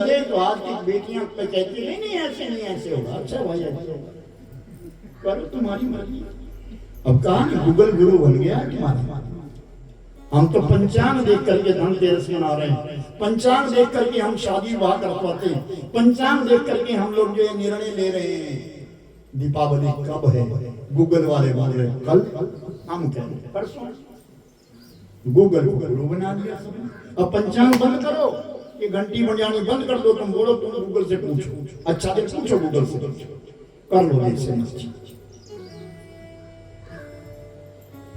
तो आज की बेटियां कहती नहीं नहीं ऐसे नहीं ऐसे होगा। अच्छा भाई ऐसे होगा, करो तुम्हारी मर्जी। अब कहा कि गूगल गुरु बन गया तुम्हारा। हम तो पंचांग देख करके धनतेरस मना रहे हैं, पंचांग देख करके हम शादी विवाह करवाते हैं, पंचांग देख करके हम लोग जो निर्णय ले रहे हैं दीपावली कब है। गूगल वाले बोल रहे कल, हम कहें परसों। गूगल को गुरु बना दिया। अब पंचांग बंद करो, ये घंटी बजानी बंद कर दो। तुम बोलो तुम गूगल से पूछो, अच्छा से पूछो गूगल से, कर लो इससे।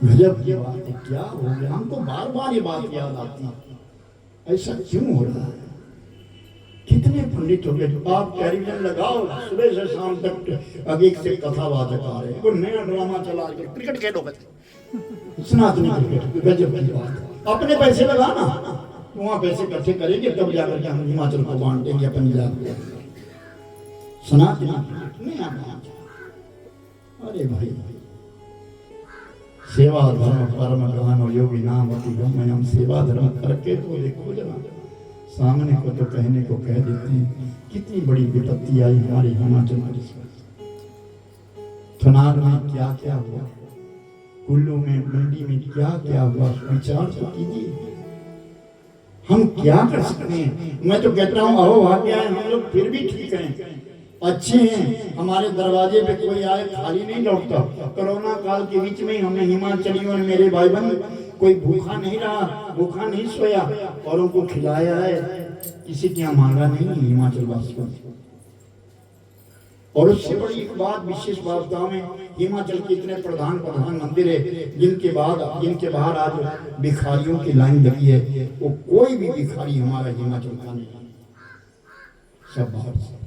गजब की बात है, क्या हो गया। हमको बार बार ये बात याद आती है, ऐसा क्यों हो रहा है। कितने पंडित हो गए। आप टेलीविजन लगाओ, सुबह से शाम तक आगे से कथावाचक आ रहे हैं, कोई नया ड्रामा चला के क्रिकेट खेलो, सनातनी क्रिकेट। गजब की बात। अपने पैसे लगाना, वहां पैसे इकट्ठे करेंगे तब जाकर के हम हिमाचल को बांटेंगे, पंजाब को। सनातनी नहीं आना। अरे भाई, सेवा धर्म परम गहन योगी नाम अति गम्यम। सेवा धर्म करके तो देखो जरा, सामने को तो कहने को कह देते हैं। कितनी बड़ी विपत्ति आई हमारे हिमाचल प्रदेश में। थनार में क्या क्या हुआ, कुल्लू में, मंडी में क्या क्या हुआ, विचार तो कीजिए। हम क्या कर सकते हैं। मैं तो कहता हूँ अहो भाग्य है, हम लोग फिर भी ठीक हैं, अच्छे हैं। हमारे दरवाजे पे कोई आए खाली नहीं लौटता। कोरोना काल के बीच में हमें हिमाचलियों ने, मेरे भाई बहन, कोई भूखा नहीं रहा, भूखा नहीं सोया, औरों को खिलाया है। किसी के यहाँ मांगा नहीं हिमाचल वासियों। और उससे बड़ी एक बात, विशेष बात गाँव में हिमाचल के इतने प्रधान मंदिर है जिनके बाहर आज भिखारियों की लाइन लगी है। वो कोई भी भिखारी हमारा हिमाचल का नहीं, सब बाहर से।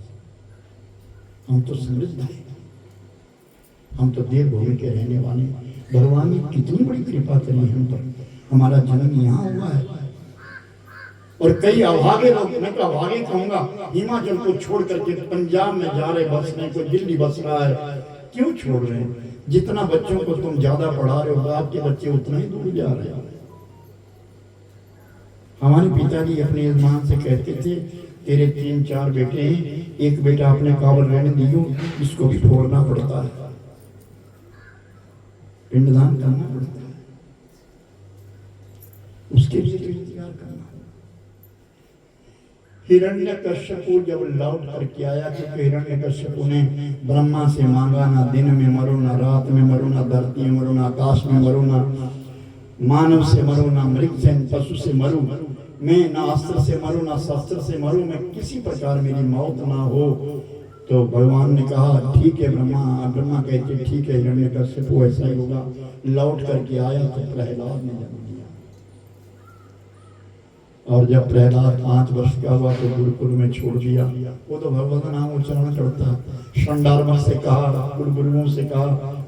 हम तो समृद्ध हैं, हम तो देवभूमि के रहने वाले। भगवान ने कितनी बड़ी कृपा करी हम पर। हमारा जन्म यहाँ हुआ है। और कई अभागे लोग, मैं तो अभागे कहूंगा, हिमाचल को छोड़ करके पंजाब में जा रहे बसने, कोई दिल्ली बस रहा है। क्यों छोड़ रहे हैं। जितना बच्चों को तुम ज्यादा पढ़ा रहे हो, आपके बच्चे उतना ही दूर जा रहे हैं। हमारे पिताजी अपने यजमान से कहते थे, तेरे 3-4 बेटे हैं, एक बेटा अपने काबल रहने दियो, इसको भी छोड़ना पड़ता है, पिंडदान करना पड़ता है, उसके लिए इंतजार करना। हिरण्यकश्यप जब लौट करके आया, क्योंकि हिरण्यकश्यप ने ब्रह्मा से मांगा, ना दिन में मरो, ना रात में मरो, ना धरती में मरो, ना आकाश में मरो, ना मानव से मरो, ना मृग से, पशु से मरो, मैं ना अस्त्र से मरूं, ना शस्त्र से मरूं, मैं किसी प्रकार मेरी मौत ना हो। तो भगवान ने कहा ठीक है। ब्रह्मा कहते ठीक है हिरण्यकश्यप, ऐसा ही होगा। लौट करके आया तो प्रहलाद ने जन्म लिया। और जब प्रहलाद 5 वर्ष का हुआ तो गुरुकुल में छोड़ दिया। वो तो भगवान का नाम उच्चारण करता है। शंडारमल से कहा, गुरुओं से कहा,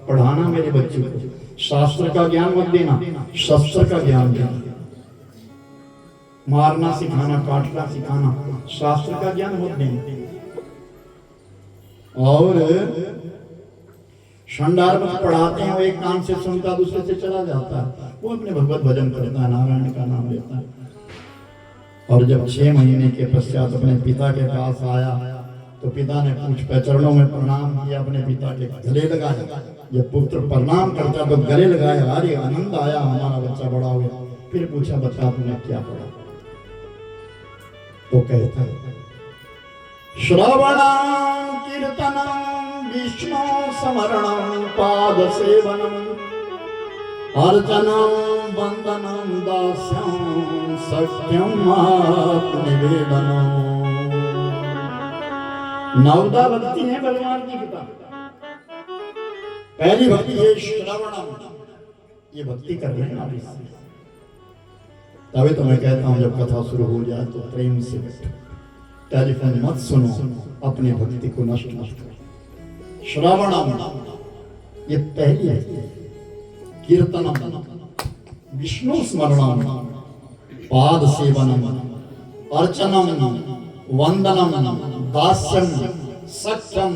पढ़ाना मेरे बच्चे को, शास्त्र का ज्ञान मत देना, शस्त्र का ज्ञान देना। मारना सिखाना, काटना सिखाना, शास्त्र का ज्ञान मत देना। और शंडारमल पढ़ाते हैं, वो एक कान से सुनता दूसरे से चला जाता है। वो अपने भगवत भजन करता है, नारायण का नाम लेता है। और जब 6 महीने के पश्चात अपने पिता के पास आया तो पिता ने पूछ चरणों में प्रणाम किया, अपने पिता के गले लगाया। जब पुत्र प्रणाम करता तो गले लगाया। अरे आनंद आया, हमारा बच्चा बड़ा हो गया। फिर पूछा बच्चा तुमने क्या पढ़ा। तो कहता है श्रवणं कीर्तनं विष्णु स्मरणं पाद सेवनं अर्चनं वंदनं दास्यं सत्यम आत्मनिवेदनं। 9 भक्ति है भगवान की पिता। पहली भक्ति है श्रवणम, ये भक्ति कर रहे हैं आप इससे। तभी तो मैं कहता हूं जब कथा शुरू हो जाए तो प्रेम से बैठो, टेलीफोन मत सुनो, अपने भक्ति को नष्ट मत करो। श्रवणम ये पहली है। कीर्तनम विष्णु स्मरणम पाद सेवनम अर्चनम वंदनम दास्यम सत्यम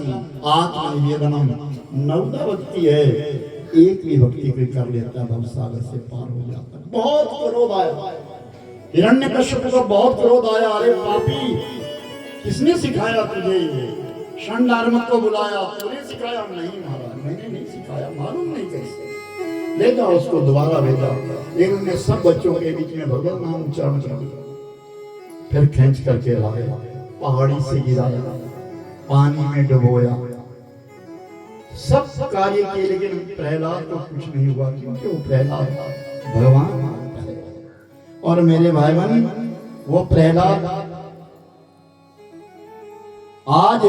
आत्मनिवेदनम। 9 भक्ति है। एक भी भक्ति कोई कर लेता भवसागर से पार हो जाता। बहुत क्रोध आया हिरण्यकश्यप को, बहुत क्रोध आया। अरे पापी, किसने सिखाया तुझे ये? षंडार्मक को बुलाया, तूने सिखाया? नहीं महाराज, मैंने नहीं सिखाया, मालूम नहीं कैसे। ले जाओ उसको, दोबारा भेजा। लेकिन उन्हें सब बच्चों के बीच में भगवान नाम उच्चारण किया, फिर खींच करके लाए, पहाड़ी से गिराया, पानी में डुबोया, सब कार्य किए, लेकिन प्रहलाद को कुछ नहीं हुआ, क्योंकि वो प्रहलाद भगवान है। और मेरे भाई बहन, वो प्रहलाद आज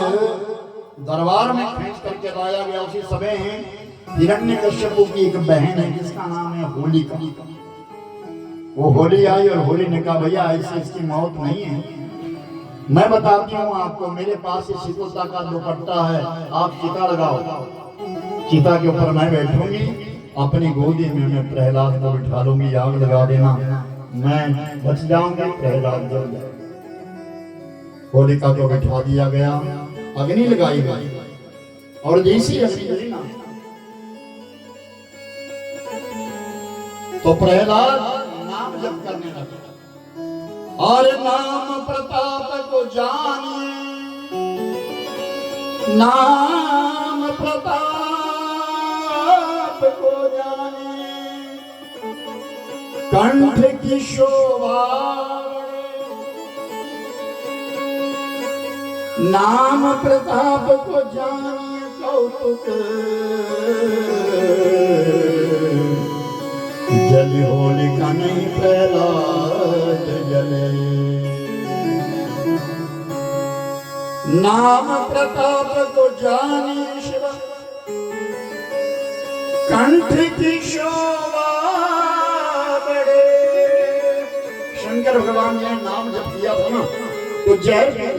दरबार में खींच करके लाया गया। उसी समय हिरण्यकश्यप की एक बहन है जिसका नाम है होलिका। वो होली आई और होली ने कहा भैया ऐसे इसकी मौत नहीं है, मैं बताती हूँ आपको, मेरे पास ये शीतलता का दुपट्टा है, आप चिता लगाओ, चिता के ऊपर मैं बैठूंगी, अपनी गोदी में मैं प्रहलाद को बिठा लूंगी, आग लगा देना, मैं बच जाऊंगा, प्रहलाद जल जाए। होलिका को बिठा दिया गया, अग्नि लगाई गई, और जैसी अग्नि लगी ना तो प्रहलाद नाम जप करने लगा, और नाम प्रताप को जानिए, नाम प्रताप को जानिए, कंठ की शोभा, नाम प्रताप को जानिए कौतुक, जल होलिका नहीं प्रहलाद जले, नाम प्रताप को जानिए शिव, कंठ की शोभा बढ़े। शंकर भगवान ने नाम जब किया था ना तो जहर,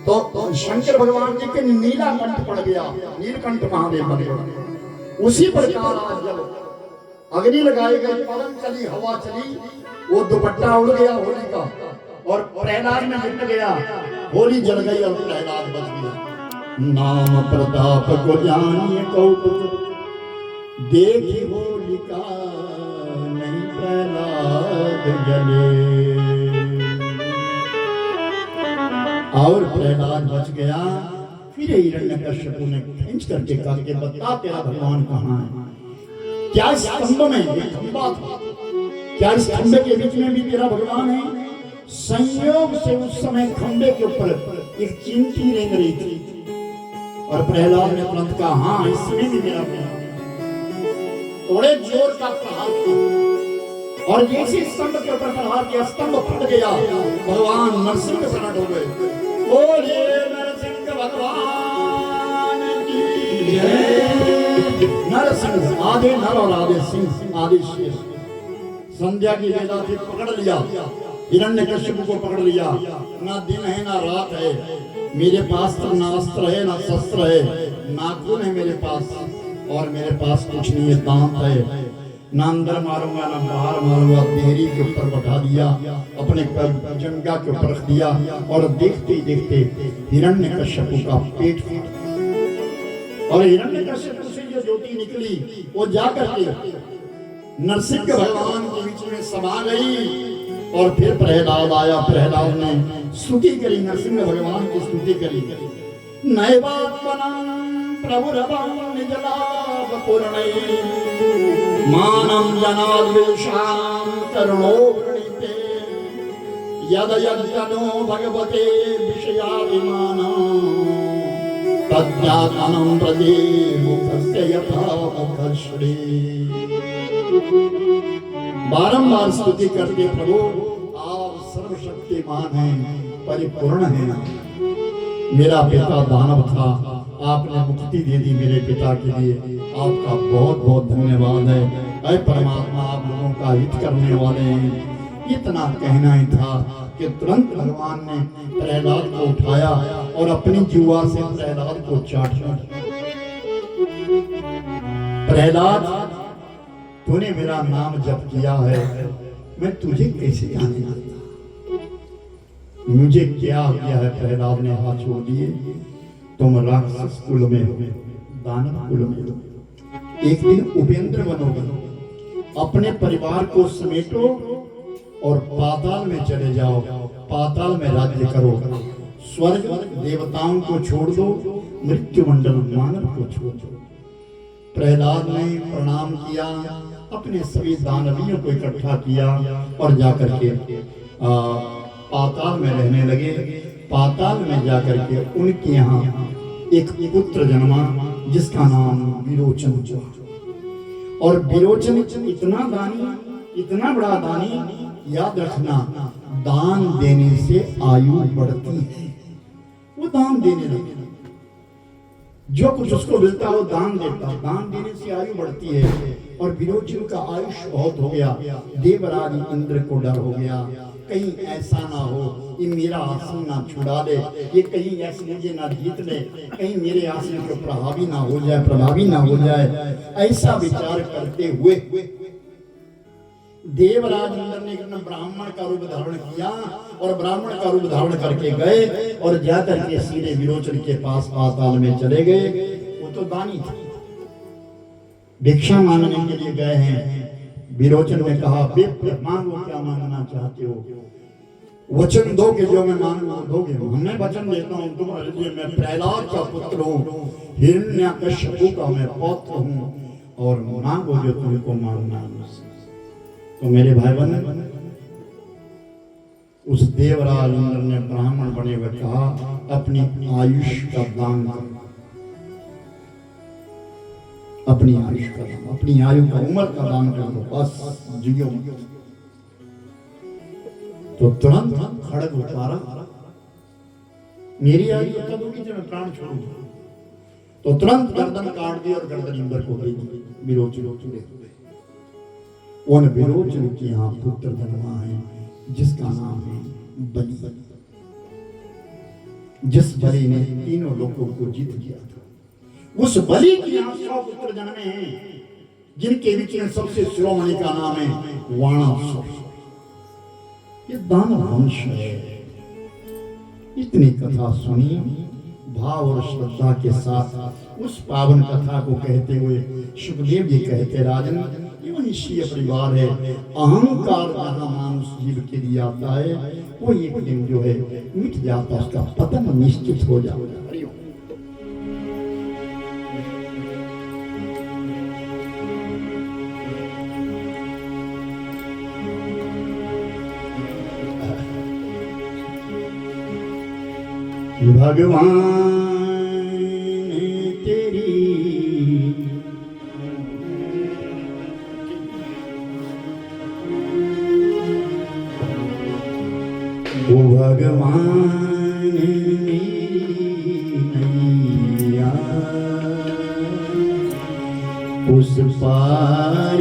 तो शंकर भगवान जी के नीला कंठ पड़ गया, नीलकंठ महादेव बन गए। उसी प्रकार आज जब अग्नि लगाई गई, पवन चली, हवा चली, वो दुपट्टा उड़ गया होली का, और प्रहलाद में मिट गया, होली जल गई और प्रहलाद बच गया। नाम प्रताप को जानिए कौतुक, देखी होलिका नहीं प्रहलाद जले। और प्रहलाद बच गया। फिर हिरण्यकश्यप ने खींच करके कहा कि बता तेरा भगवान कहाँ है? क्या स्तंभ में एक खंबा था, क्या इस खंबे के बीच में भी तेरा भगवान है? संयोग से उस समय खंबे के ऊपर एक चिंटी रेंग रही थी, और प्रहलाद ने तुरंत कहा हाँ इसमें भी मेरा भगवान। थोड़े जोर का प्रहार किया, और जैसे स्तंभ के ऊपर प्रहार किया, स्तंभ फट गया, भगवान नरसिंह प्रकट हो गए। बोलिए नरसिंह भगवान की जय। नरसिंह आदि नर और आदि सिंह आदि शेष। संध्या की वेला थी, पकड़ लिया हिरण्यकश्यप को, पकड़ लिया। ना दिन है ना रात है, मेरे पास तो ना अस्त्र है ना शस्त्र है, नाखून है मेरे पास, और मेरे पास कुछ नहीं है, दांत है, ना अंदर मारूंगा ना बाहर मारूंगा। देहरी के ऊपर बैठा दिया, अपने जंगा के ऊपर रख दिया, और देखते ही देखते हिरण्यकश्यप का पेट फूट, और हिरण्यकश्यप से जो ज्योति निकली वो जाकर के नरसिंह भगवान के बीच में समा गई। और फिर प्रहलाद आया, प्रहलाद ने स्तुति करी, नरसिंह भगवान की स्तुति करी। नैवात्मनं प्रभुरवं निजलाभ पूर्णये, मानं जनाद्वेषां करुणो वृणीते, यद यज्ञनो भगवते विषयाभिमानं, तद्यातनं प्रदे मुखस्य यथा मुखश्री। बारंबार स्तुति करके प्रभु आप सर्वशक्तिमान हैं, परिपूर्ण हैं। मेरा पिता दानव था, आपने मुक्ति दे दी मेरे पिता के लिए, आपका बहुत बहुत धन्यवाद है। ऐ परमात्मा आप लोगों का हित करने वाले हैं। इतना कहना ही था कि तुरंत भगवान ने प्रहलाद को उठाया और अपनी जुआ से प्रहलाद को चाट लिया। प्रहलाद तूने मेरा नाम जप किया है, मैं तुझे कैसे जाने लगता? मुझे क्या किया है? प्रहलाद ने हाथ छोड़ दिए। तुम राक्षस कुल में हो, दानव कुल में हो, एक दिन उपेंद्र बनोगे, अपने परिवार को समेटो और पाताल में चले जाओ, पाताल में राज्य करो, स्वर्ग देवताओं को छोड़ दो, मृत्यु मंडल मानव को छोड़ दो। प्रहलाद ने प्रणाम किया, अपने सभी दानवियों को इकट्ठा किया और जाकर के पाताल में रहने लगे। पाताल में जाकर के उनके यहाँ एक पुत्र जन्मा जिसका नाम विरोचन हुआ। और विरोचन इतना दानी, इतना बड़ा दानी, याद रखना दान देने से आयु बढ़ती है। वो दान देने लगे, जो कुछ उसको मिलता वो दान देता, दान देने से आयु बढ़ती है। और विरोचन का आयुष बहुत हो गया। देवराज इंद्र को डर हो गया, कहीं ऐसा ना हो ये मेरा आसन ना छुड़ा ले, ये कहीं ऐसे मुझे ना जीत ले, कहीं मेरे आसन को प्रभावी ना हो जाए, प्रभावी ना हो जाए। ऐसा विचार करते हुए देवराज इंद्र ने ब्राह्मण का रूप धारण किया और ब्राह्मण का रूप धारण करके गए और जाकर के सीधे विरोचन के पास पाताल में चले गए। वो तो दानी थे, भिक्षा मांगने के लिए गए हैं। विरोचन ने कहा, विप्र मांगो, क्या मांगना चाहते हो? वचन दो कि जो मैं मांगू दोगे। मैं वचन देता हूँ तुम्हारे लिए, मैं प्रहलाद का पुत्र हूँ, हिरण्यकश्यप का मैं पौत्र हूँ, और मांगो जो तुमको मांगना है। तो मेरे भाई बहन, उस देवराज इंद्र ने ब्राह्मण बने हुए कहा, अपनी आयुष का दान करो, अपनी आयुष का दान, अपनी आयु का, उम्र का दान कर दो, बस जियो। तो तुरंत खड़ग उतारा, मेरी आयु कब होगी जब मैं प्राण छोड़ूंगा? तो तुरंत गर्दन काट दी और गर्दन इंद्र को दे दी। विरोचन उन विरोचन के यहाँ पुत्र जन्मा है जिसका नाम है बलि। जिस बलि ने तीनों लोगों को जीत लिया था, उस बलि के यहाँ 100 पुत्र जन्मे हैं, जिनके बीच में सबसे शिरोमणि का नाम है वाणासुर। ये दानव वंश है। इतनी कथा सुनी, भाव और श्रद्धा के साथ उस पावन कथा को कहते हुए सुखदेव जी कहते, राजन ये मनुष्य परिवार है, अहंकार जहाँ मानुष जीव के लिए आता है वो एक दिन जो है मिट जाता, उसका पतन निश्चित हो जाता। भगवान तेरी ओ भगवान नैया उस पार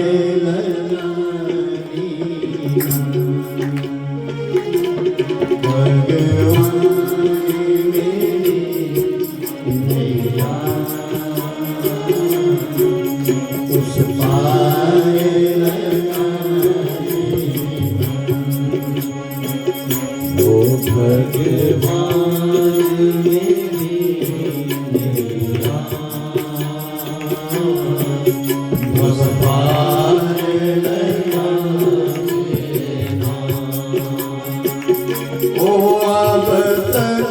अब तक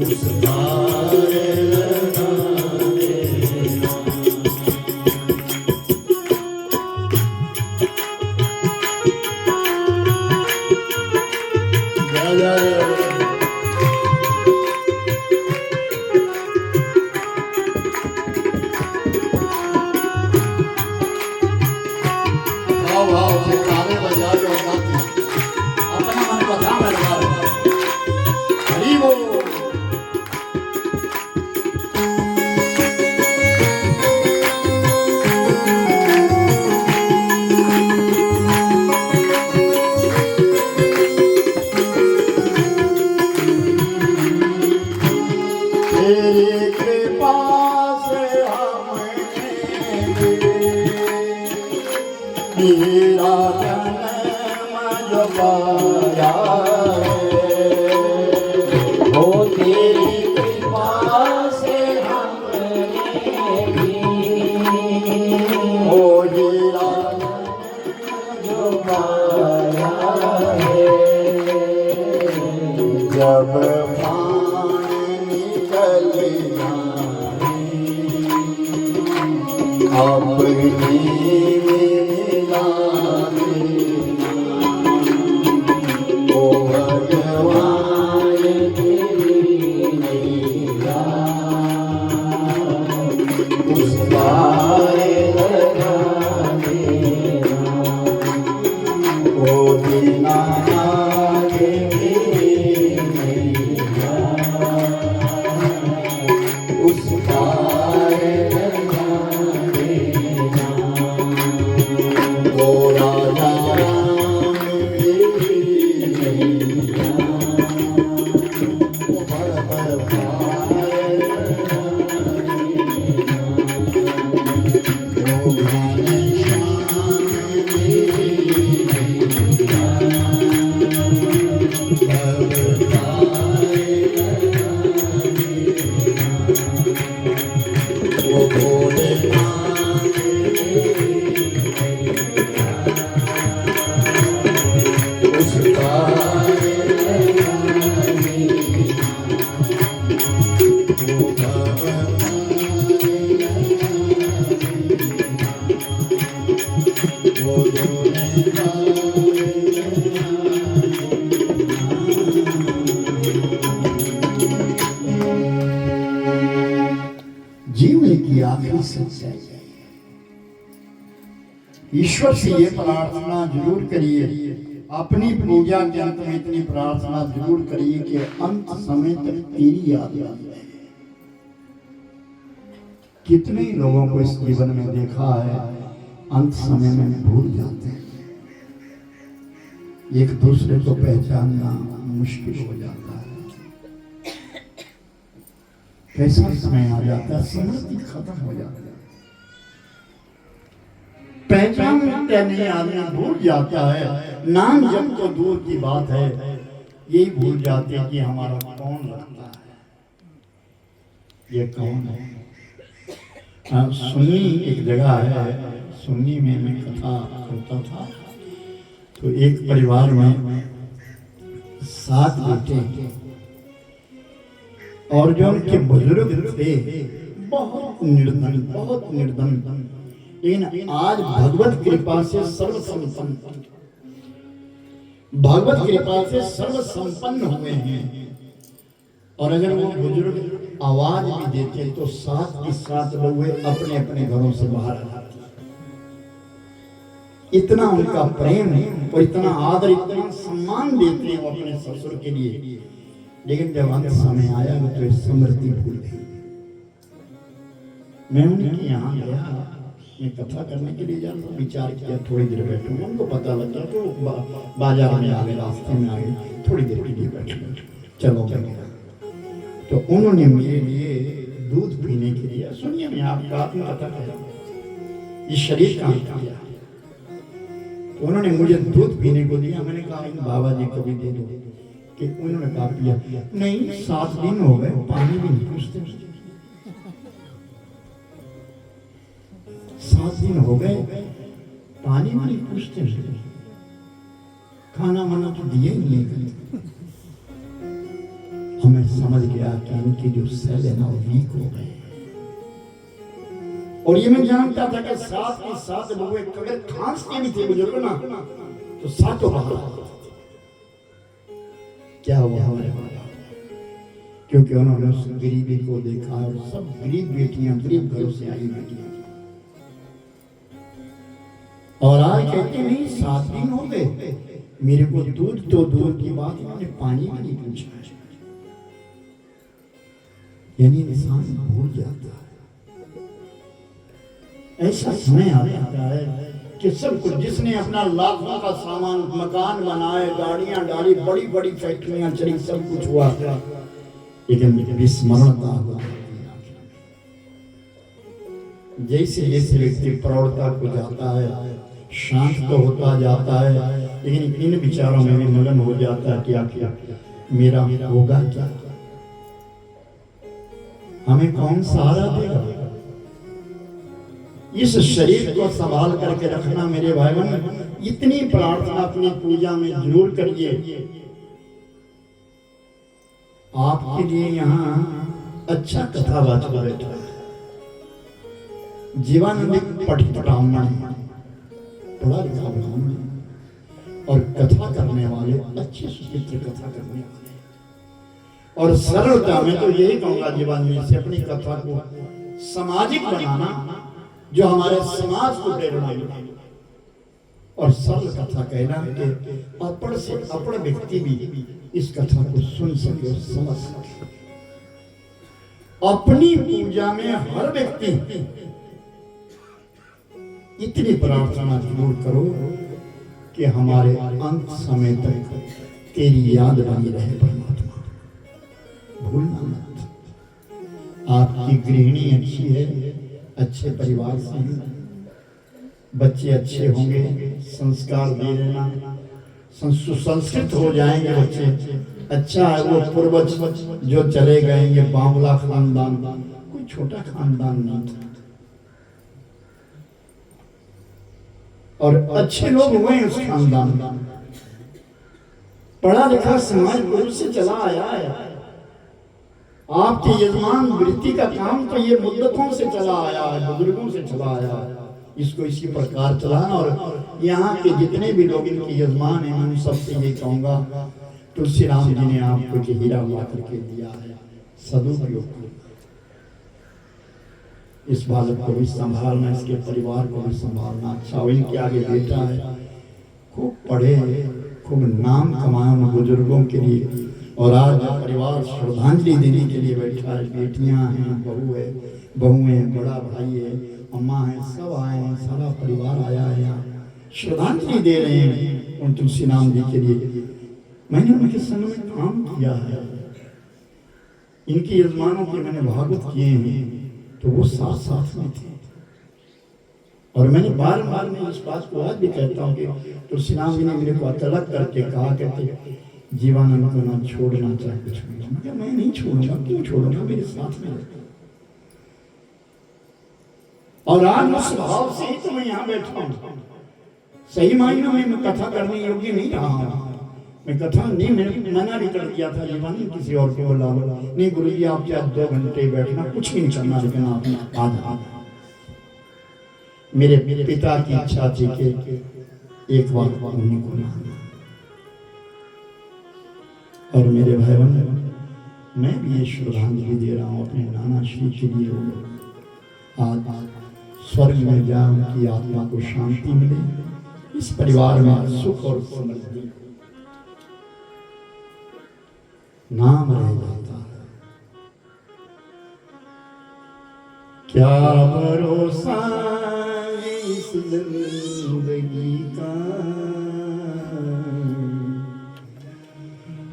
उस तारे लगा मेरा जन्म जो पाया हो तेरी कृपा से हमने भी हो मेरा जो पाया है जब प्राण निकल अपनी जीवन की आखिरी सच्चाई है। ईश्वर से ये प्रार्थना जरूर करिए, अपनी पूजा के अंत में इतनी प्रार्थना जरूर करिए कि अंत समय तक तेरी याद आए। कितने लोगों को इस जीवन में देखा है अंत समय में भूल जाते हैं, एक दूसरे को पहचानना मुश्किल हो जाता है। कैसा समय आ जाता है, स्मृति खत्म हो जाती है, पहचान नहीं आदमी भूल जाता है। नाम जब तो दूर की बात है, यही भूल जाते हैं कि हमारा कौन लगता है, ये कौन है। सुन्नी एक जगह है, सुन्नी में मैं कथा करता था, तो एक परिवार में 7 बेटे और जो उनके बुजुर्ग थे बहुत निर्धन, लेकिन आज भगवत कृपा से सर्व संपन्न हुए हैं। और अगर वो बुजुर्ग आवाज भी देते तो साथ के साथ लोग अपने अपने घरों से बाहर आते। इतना उनका प्रेम और इतना आदर, इतना सम्मान देते हैं वो अपने ससुर के लिए। लेकिन जब अंत समय आया तो स्मृति भूल गई। मैं उनके यहाँ गया, मैं कथा करने के लिए जाता, विचार किया थोड़ी देर बैठूंगा। उनको पता लगा तो बाजार में आ गए, रास्ते में आ गए, थोड़ी देर के लिए बैठे, चलो गया। तो उन्होंने मेरे लिए दूध पीने के लिए, सुनिए मैं आपको आत्मकथा कह, इस शरीर काम किया, तो उन्होंने मुझे दूध पीने को दिया। मैंने कहा इन बाबा जी को भी दे दो, कि उन्होंने कहा पिया। नहीं, 7 दिन हो गए, पानी भी नहीं पूछते। 7 दिन हो गए, पानी भी नहीं पूछते, खाना वाना तो दिया ही नहीं। हमें समझ गया कि इनकी जो सेल है ना वीक हो गए। और ये मैं जानता था कि साथ के साथ लोग अगर खांसते भी थे बुजुर्ग ना तो सातों बाहर क्या हुआ हमारे बाबा, क्योंकि उन्होंने उस गरीबी को देखा और सब गरीब बेटियां, गरीब घरों से आई बेटियां, और आज कहते नहीं 7 दिन हो गए मेरे को दूध तो दूध की बात, इन्होंने पानी भी नहीं पूछा। यानी इंसान भूल जाता है। ऐसा समय आता है कि सब कुछ, जिसने अपना लाखों का सामान, मकान बनाए, गाड़ियां डाली, बड़ी बड़ी फैक्ट्रियां चली, सब कुछ हुआ, लेकिन विस्मरणता हुआ। जैसे जैसे व्यक्ति प्रौढ़ता को जाता है, शांत तो होता जाता है, लेकिन इन विचारों में भी मगन हो जाता है कि क्या मेरा होगा क्या, हमें कौन सहारा देगा। इस शरीर को संभाल करके रखना मेरे भाई बहन, इतनी प्रार्थना अपनी पूजा में जरूर करिए। आपके लिए यहाँ अच्छा कथावाचक बैठा है, जीवानंद पठित ब्राह्मण, पढ़ा लिखा ब्राह्मण और कथा करने वाले, अच्छी सुचित्र कथा करने वाले, और सरलता में तो यही कहूंगा जीवानंद से अपनी कथा को सामाजिक बनाना, जो हमारे समाज को प्रेरणा मिले, और सरल कथा कहना कि अपड़ से अपड़ व्यक्ति भी इस कथा को सुन सके और समझ सके। अपनी पूजा में हर व्यक्ति इतनी प्रार्थना जरूर करो कि हमारे अंत समय तक तेरी याद बनी रहे परमात्मा, भूलना मत। आपकी गृहिणी अच्छी है, अच्छे परिवार से हैं, बच्चे अच्छे होंगे, संस्कार दे देना, सुसंस्कृत हो जाएंगे बच्चे। अच्छा है वो पूर्वज जो चले गए, ये बावला खानदान कोई छोटा खानदान नहीं था, और अच्छे लोग हुए उस खानदान में, पढ़ा लिखा समाज पुरुष से चला आया है। आपके यजमान वृत्ति का काम तो ये मुद्दतों से चला आया है, बुजुर्गों से चला आया है, इसको इसी प्रकार चलाना। और यहाँ के जितने भी लोग इनके यजमान हैं, उन सबसे ये कहूँगा, तुलसी राम जी ने आपको जो हीरा हुआ करके दिया है, सदुपयोग करो। इस बालक को भी संभालना, इसके परिवार को भी संभालना। अच्छा, इनके आगे बेटा है, खूब पढ़े, खूब नाम कमाए उन बुजुर्गों के लिए, और आज परिवार श्रद्धांजलि देने के लिए बैठा है। बेटियां हैं, बहू है, बड़ा भाई है, अम्मा है, सब आए हैं, सारा परिवार आया है यहाँ, श्रद्धांजलि दे रहे हैं उन तुलसी राम जी के लिए। मैंने उनके संग में काम किया है, इनके यजमानों के मैंने भागवत किए हैं, तो वो साथ साथ में थे। और मैंने बार बार मैं इस बात को आज भी कहता हूँ कि तुलसी राम जी ने मेरे को तलक करके कहा करते, जीवानंद को ना छोड़ना चाहे कुछ भी, मैं नहीं छोड़ूंगा, क्यों छोड़ूंगा, मेरे साथ में। और आज उस भाव से ही तो मैं यहाँ बैठा हूँ। सही मायनों में मैं कथा करने योग्य नहीं रहा हूँ, मैं कथा नहीं, मैंने मना भी कर दिया था जीवानंद, किसी और को बोला नहीं गुरुजी आप क्या 2 घंटे बैठना, कुछ भी नहीं करना, लेकिन आप आज मेरे पिता की इच्छा थी कि एक बार उन्हीं को मानना। और मेरे भाई बहन, मैं भी ये श्रद्धांजलि दे रहा हूँ अपने नाना श्री के लिए। आज स्वर्ग में जाए, उनकी आत्मा को शांति मिले, इस परिवार में सुख और समृद्धि, नाम रह जाता है। क्या भरोसा इस जिंदगी का,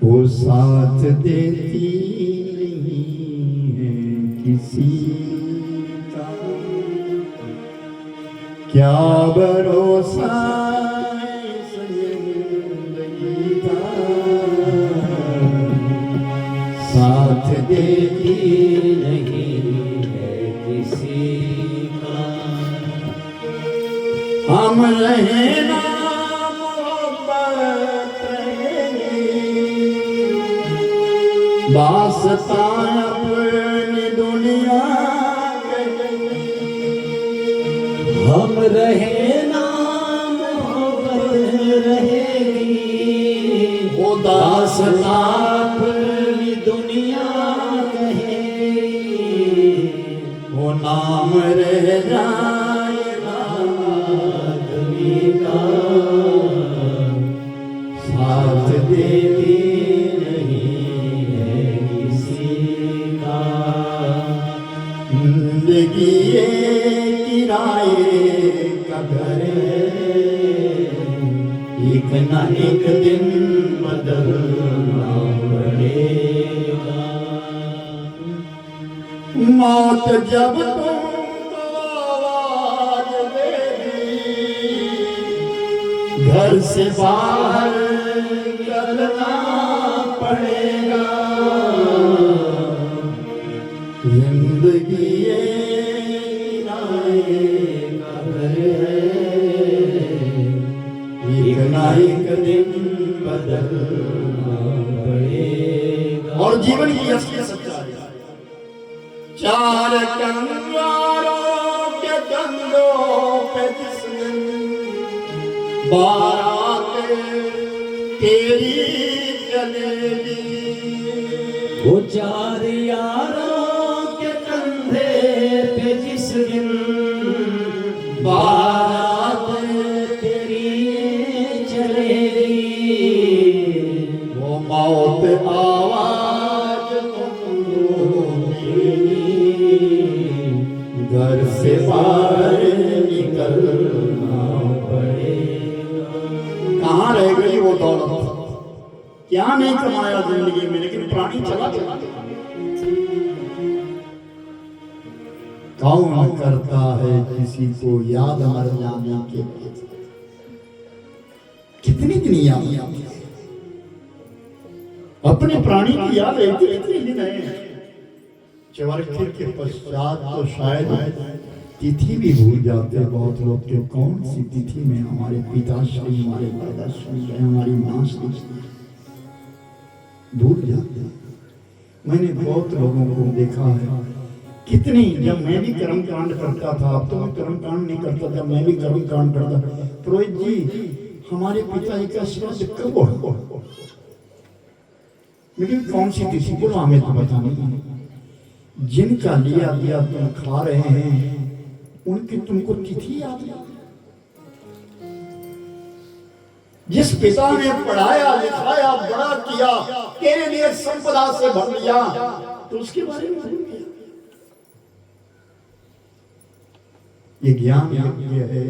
वो साथ देती नहीं है किसी का। क्या भरोसा इस जिंदगी का, साथ देती नहीं है किसी का। हम रहे ना मोहब्बत रहेगी, वास्ता अपनी दुनिया हम रहे ना मोहब्बत रहेगी, वो दास्तां अपनी दुनिया कहेगी, वो नाम रह जाएगा आदमी का साथ देती नहीं है किसी का। जिंदगी ये किराए का घर है, एक न एक दिन बदलना पड़ेगा। मौत जब तुमको आवाज देगी, घर से बाहर निकलना पड़ेगा। जिंदगी ये किराए का घर है, एक न एक दिन बदलना पड़ेगा। और जीवन की असली सच्चाई, चार कंगारों के कंधों पे जिसने बारात तेरी चलेगी, वो चार यारों के कंधे पे जिस दिन बारात तेरी चलेगी, वो मौत आवाज तुमको देगी, घर से बाहर निकलना पड़ेगा। कहाँ रह गई वो दौलत, क्या नहीं कमाया जिंदगी में, लेकिन प्राणी चला गया। कौन करता है किसी को याद मर जाने के बाद, कितनी दिन याद आती है अपने प्राणी की याद है, कितने दिन है। चवर्खे के पश्चात तो शायद तिथि भी भूल जाते बहुत लोग के, कौन सी तिथि में हमारे पिताश्री, हमारे दादाश्री, हमारी माँ श्री भूल जाते हैं। मैंने बहुत लोगों को देखा है, कितनी, जब मैं भी कर्म कांड करता था, अब तो मैं कर्म कांड नहीं करता, जब मैं भी कर्म कांड करता, पुरोहित जी हमारे पिताजी का श्राद्ध कब हो, लेकिन कौन सी तिथि को हमें तो पता नहीं। जिनका लिया दिया तुम खा रहे हैं, उनकी तुमको तिथि याद है। जिस पिता ने पढ़ाया लिखाया बड़ा किया, तेरे लिए संपदा से भर लिया, तो उसके बारे में भूल गया। ये ज्ञान यज्ञ है,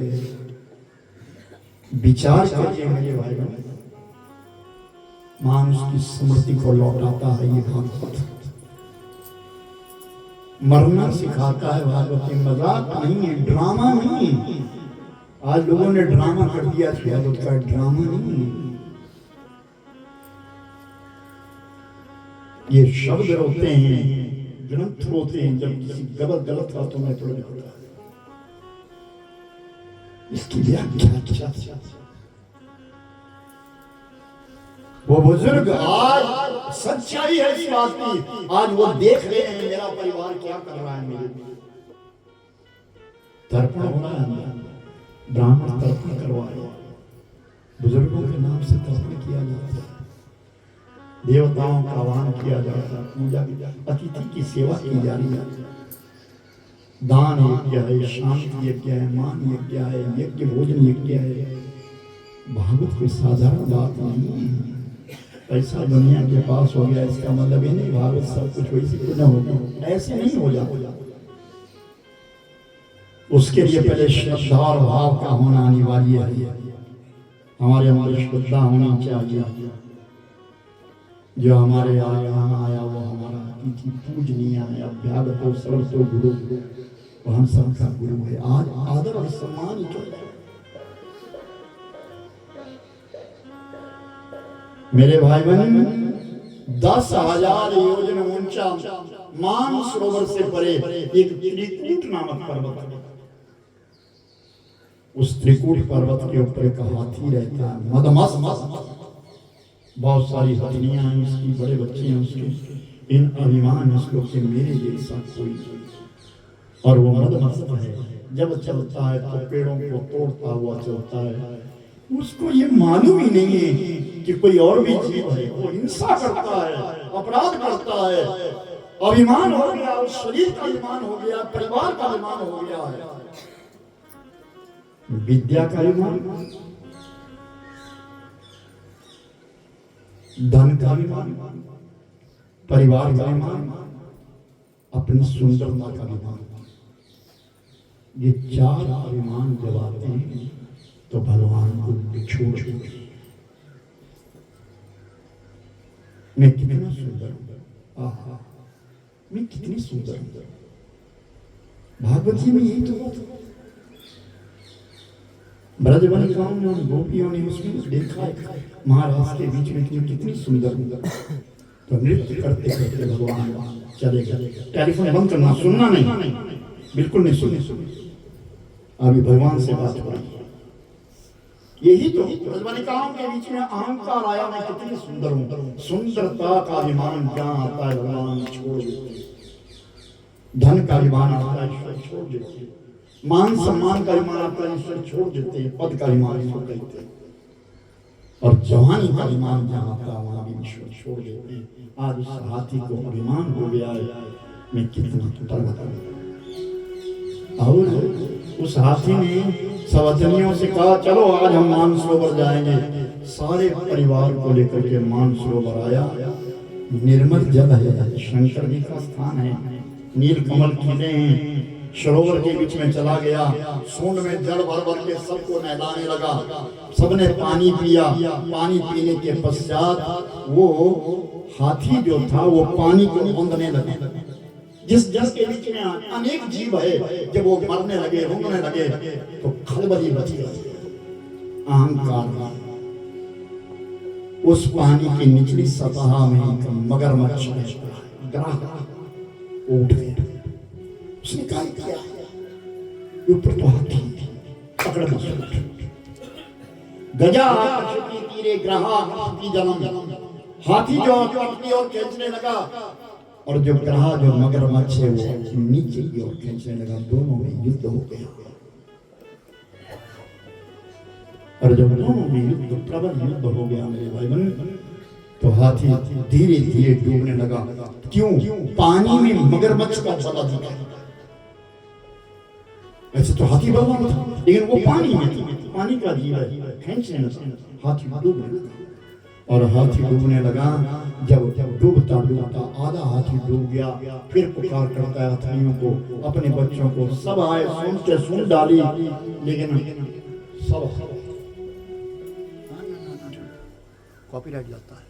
विचार करिए मेरे भाई बहन, मानुष की स्मृति को लौटाता है ये भागवत, मरना सिखाता है भागवत। मजाक नहीं है, ड्रामा नहीं है। आज लोगों ने ड्रामा कर दिया, भागवत का ड्रामा नहीं है। ये शब्द होते हैं, ग्रंथ होते हैं, जब किसी गलत हाथों में पड़ जाता है, इसकी व्याख्या वो बुजुर्ग आज सच्चाई है इस बात की, आज वो देख रहे हैं मेरा परिवार क्या कर रहा है, मेरे तर्पण हो रहा है, ब्राह्मण तर्पण करवाए, बुजुर्गों के नाम से तर्पण किया जाता है, देवताओं का आह्वान किया जाता है, पूजा की जाती है, अतिथि की सेवा की जा रही है, दान यज्ञ है, शांति यज्ञ है, मान यज्ञ है, यज्ञ भोजन यज्ञ है। भागवत कोई साधारण बात नहीं है। पैसा दुनिया के पास हो गया इसका मतलब ये नहीं भागवत सब कुछ वैसे तो न हो, ऐसे नहीं हो जाता। उसके लिए पहले श्रद्धा और भाव का होना अनिवार्य है। हमारे अंदर श्रद्धा होनी चाहिए, जो हमारे यहाँ आया वो हमारा अतिथि पूजनीय है, अभ्यागतो सर्वतो गुरु, वो हम सबका गुरु है। आज आदर और सम्मान चाहिए। मेरे भाई बहन, 10,000 योजन ऊंचा मान सरोवर से परे एक त्रिकूट नामक पर्वत है। उस त्रिकूट पर्वत के ऊपर एक हाथी रहता है, मदमस्त बहुत सारी हथनियां हैं उसकी, बड़े बच्चे हैं उसके, इन अभिमान उसको कि मेरे जैसा कोई नहीं। और वो मद मस्त है, जब चलता है तो पेड़ों को तोड़ता हुआ चलता है। उसको ये मालूम ही नहीं है कि कोई और भी जीव है। वो हिंसा करता है, अपराध करता है, अभिमान हो गया, उस शरीर का अभिमान हो गया, परिवार का अभिमान हो गया है, विद्या का अभिमान, धन का अभिमान, परिवार का अभिमान, अपनी सुंदरता का अभिमान। ये चार अभिमान जब आते हैं तो भगवान को बिछोड़ देते। मैं कितना सुंदर हूं, आहा, मैं कितनी सुंदर हूं। भागवत जी में यही तो बात है। ब्रजबालिकाओं ने उन गोपियों ने उसमें देखा है महाराज के बीच में कितनी सुंदर तो नृत्य करते करते भगवान चले गए। टेलीफोन बंद करना, सुनना नहीं, बिल्कुल नहीं सुने। अभी भगवान से बात हो रही है। यही तो ब्रजबालिकाओं के बीच में अहंकार आया, मैं कितनी सुंदर हूं। सुंदरता का अभिमान जहां आता है भगवान छोड़ देते, धन का अभिमान आता है ईश्वर छोड़ देते, मान सम्मान का अभिमान आता है ईश्वर छोड़ देते, पद का अभिमान छोड़ देते, और जवानी का अभिमान जहां आता है वहां भी ईश्वर छोड़ देते। आज उस हाथी को अभिमान हो गया है, मैं कितना पर्वत हूं। और उस हाथी ने सवतनियों से कहा चलो आज हम मानसरोवर जाएंगे। सारे परिवार को लेकर के मानसरोवर आया। निर्मल जल है, शंकर जी का स्थान है, नीलकमल खिले हैं, सरोवर के बीच में चला गया, सूंड में जल भर भर के सबको नहलाने लगा। सबने पानी पिया। पानी पीने के पश्चात वो हाथी जो था वो पानी को रोंदने लगा। जिस जल के बीच में अनेक जीव है, जब वो मरने लगे, रोंदने लगे तो खलबली मच गई। अहंकार उस पानी की निचली सतह में मगरमच्छ उठ गया। उसने क्या किया? ऊपर तो हाथी पकड़ गजा की तीरे ग्रहा की जन्म। हाथी जो अपनी ओर खींचने लगा और जो ग्रहा जो मगरमच्छ है वो नीचे की ओर खींचने लगा। दोनों में युद्ध हो गया और जब दोनों में युद्ध, प्रबल युद्ध हो गया मेरे भाई बहन, तो हाथी धीरे धीरे डूबने लगा। क्यों? पानी में मगरमच्छ का बल अधिक है। ऐसे तो हाथी बलवान था, लेकिन वो पानी में था, पानी का जीव है, खींचने लगा, हाथी डूबने लगा। और हाथी डूबने लगा। जब डूबता डूबता आधा हाथी डूब गया, फिर पुकार करता है हाथियों को, अपने बच्चों को। सब आए, सुन डाली, लेकिन सब कॉपीराइट जाता है।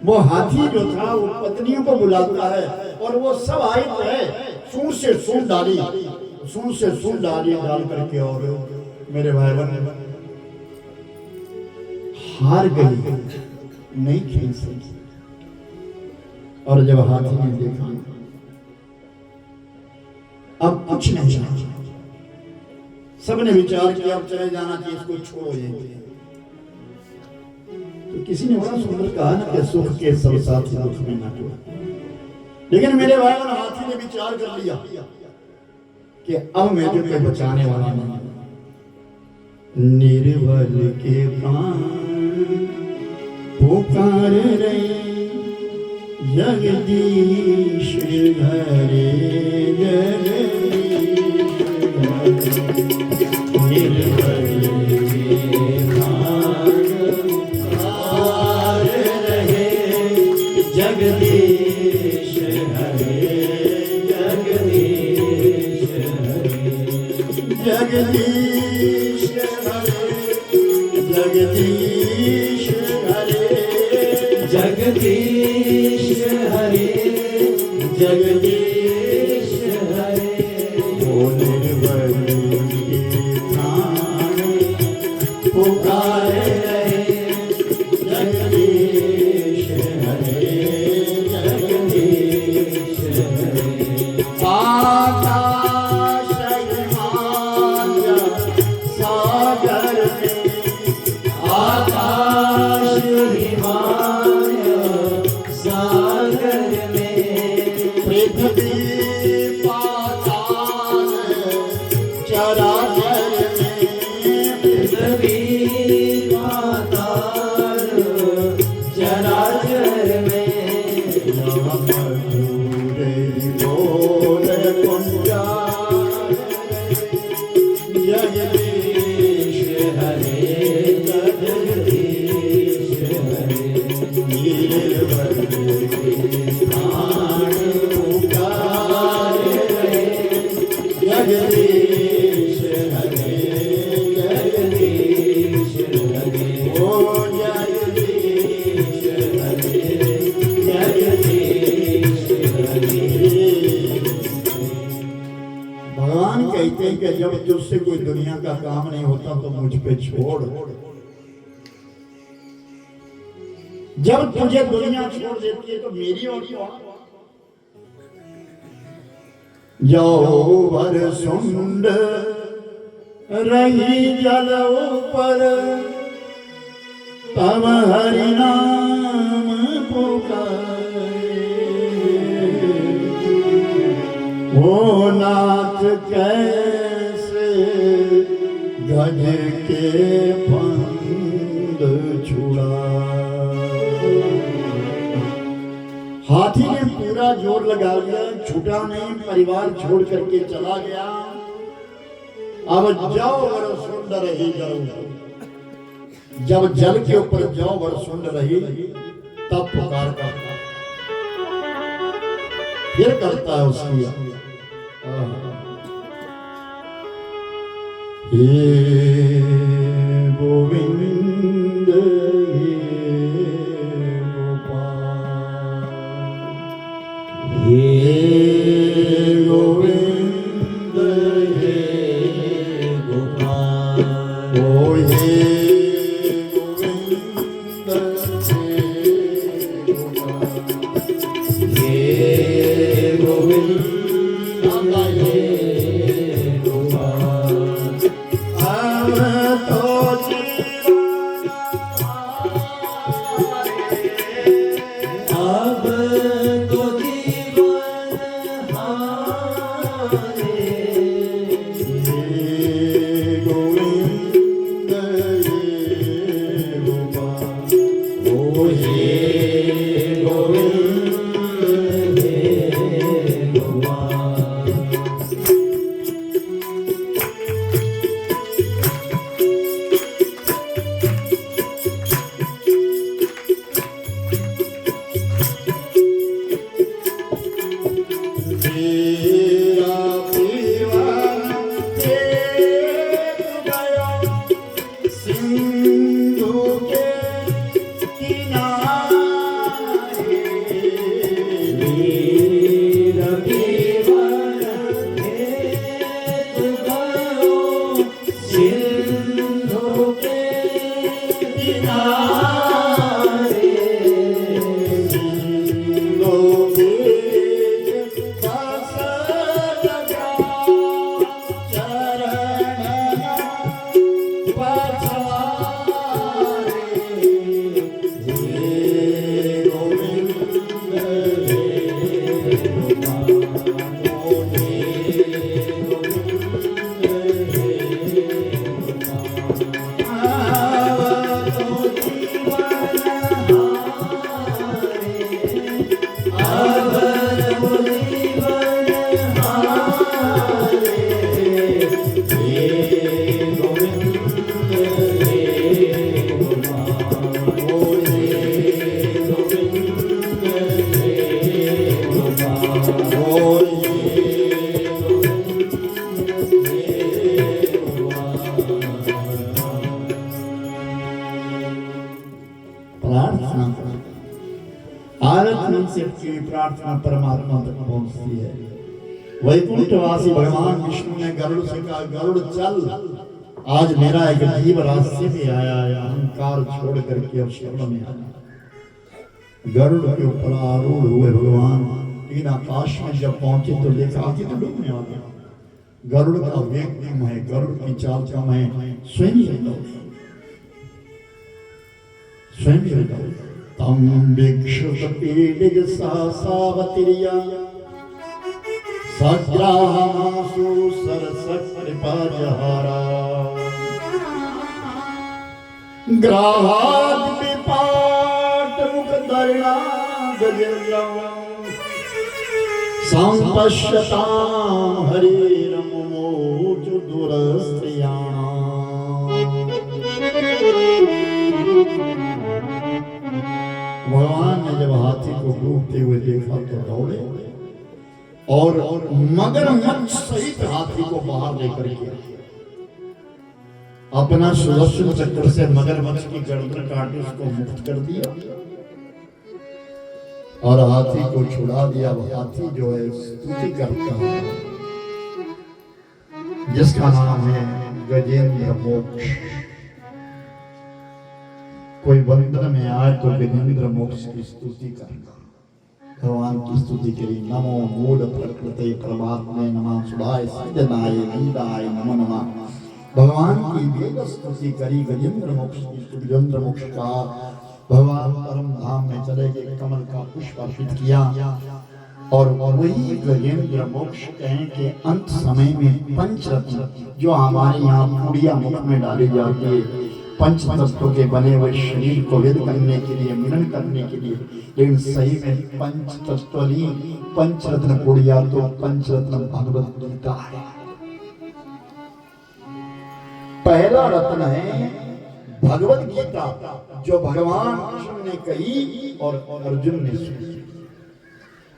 वो हाथी जो था वो पत्नियों को बुलाता है और वो सब आए तो है, सूंड से सूंड डाली, सूंड से सूंड डाली डाल करके, और मेरे भाई बहन हार गई, नहीं खेल सकी। और जब हाथी ने देखा अब कुछ नहीं, सबने विचार किया अब चले जाना चाहिए, इसको छोड़ो। ये तो किसी ने बड़ा सुंदर कहा ना कि सुख के सब साथी दुख में ना टूटे। लेकिन मेरे भाई बहन हाथी ने विचार कर लिया कि अब मैं जो कोई बचाने वाला नहीं। निर्बल के प्राण पुकार रहे, जगदीश हरे जगदीश, निर्बल के प्राण पुकार रहे, जगदीश हरे जगदीश हरे, जगदीश हरे जगदीश हरे, जगदीश हरे जगदीश हरे। ओ निर्बल के प्राण पुकार रहे, जगदीश हरे जगदीश हरे। आकाश कोई दुनिया का काम नहीं होता तो मुझ पे छोड़। जब तुझे दुनिया छोड़ देती है तो मेरी और कौन? जो भर सुंड रही जल ऊपर तब हरि नाम पुकारे। ओ नाथ कैसे गज के फंद छुड़ा। हाथी ने पूरा जोर लगा लिया, छूटा नहीं, परिवार छोड़ करके चला गया। अब जाओ बड़ सुंदर ही जाओ। जब जल के ऊपर जाओ बड़ सुंदर रही तब पुकार करता, फिर करता है उसकी। हे गोविंद हे गोविंद हे गोपाल। ओ हे प्रार्थना परमात्मा तक पहुंचती है। वैकुंठवासी भगवान विष्णु ने गरुड़ से कहा, गरुड़ चल, आज मेरा एक जीव रास्ते पे आया है, अहंकार छोड़ करके अब शरण में आया। गरुड़ के ऊपर आरूढ़ हुए भगवान तीन आकाश में जब पहुंचे तो देखा कि तो डूबने वाले। गरुड़ का वेग कम है, गरुड़ की चाल कम है, स्वयं तम भिक्षुक पीडित सावतिरिया सग्राहासु सरस कृपा जहारा ग्राहात विपाट मुख दर्णा गजरा संपश्यतां हरिरमुमोच दुरस्त्रियाणाम्। भगवान ने जब हाथी को डूबते हुए देखा तो दौड़े और मगरमच्छ सहित हाथी को बाहर लेकर गया। अपना सुदर्शन चक्र से मगरमच्छ की गर्दन काटी उसको मुक्त कर दिया और हाथी को छुड़ा दिया। हाथी जो है स्तुति करता है जिसका नाम है गजेंद्र मोक्ष। कोई वंदन में आए तो गजेंद्र मोक्ष की स्तुति करना, भगवान की स्तुति करी। नमो मूढ़ प्रकृते परमात्मे नमः सुधाय सज्जनाय नीलाय नमो नमः। भगवान की वेद स्तुति करी, गजेंद्र मोक्ष की स्तुति। गजेंद्र मोक्ष का भगवान परम धाम में चले गए, कमल का पुष्प अर्पित किया और वही गजेंद्र मोक्ष कहें कि अंत समय में पंचरत्न जो हमारे यहाँ पूड़िया मुख में डाली जाती है, पंच तत्वों के बने हुए शरीर को वेद करने के लिए, मिलन करने के लिए, लेकिन सही में पंच तत्व नहीं, पंचरत्न पूड़िया तो पंचरत्न भगवत गीता है। पहला रत्न है भगवत गीता जो भगवान कृष्ण ने कही और अर्जुन ने सुनी।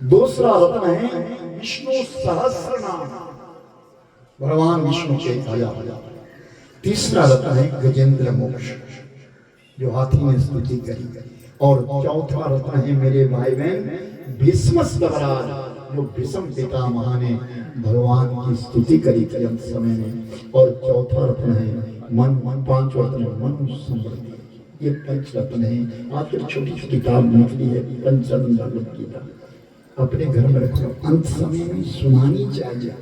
दूसरा रत्न है विष्णु सहस्रनाम, भगवान विष्णु के कहा। तीसरा रत्न है गजेंद्र मोक्ष जो हाथी ने स्तुति करी। और चौथा रत्न है मेरे भाई बहन भीष्म स्वराज जो भीष्म पितामह ने भगवान की स्तुति करी थी अंत समय में। और चौथा रत्न है मन, पांच रत्न मन समृद्धि। ये पंच रत्न है। आजकल छोटी छोटी किताब निकली है पंचरत्न भगवत गीता, अपने घर में रखो, अंत समय में सुनानी चाहिए।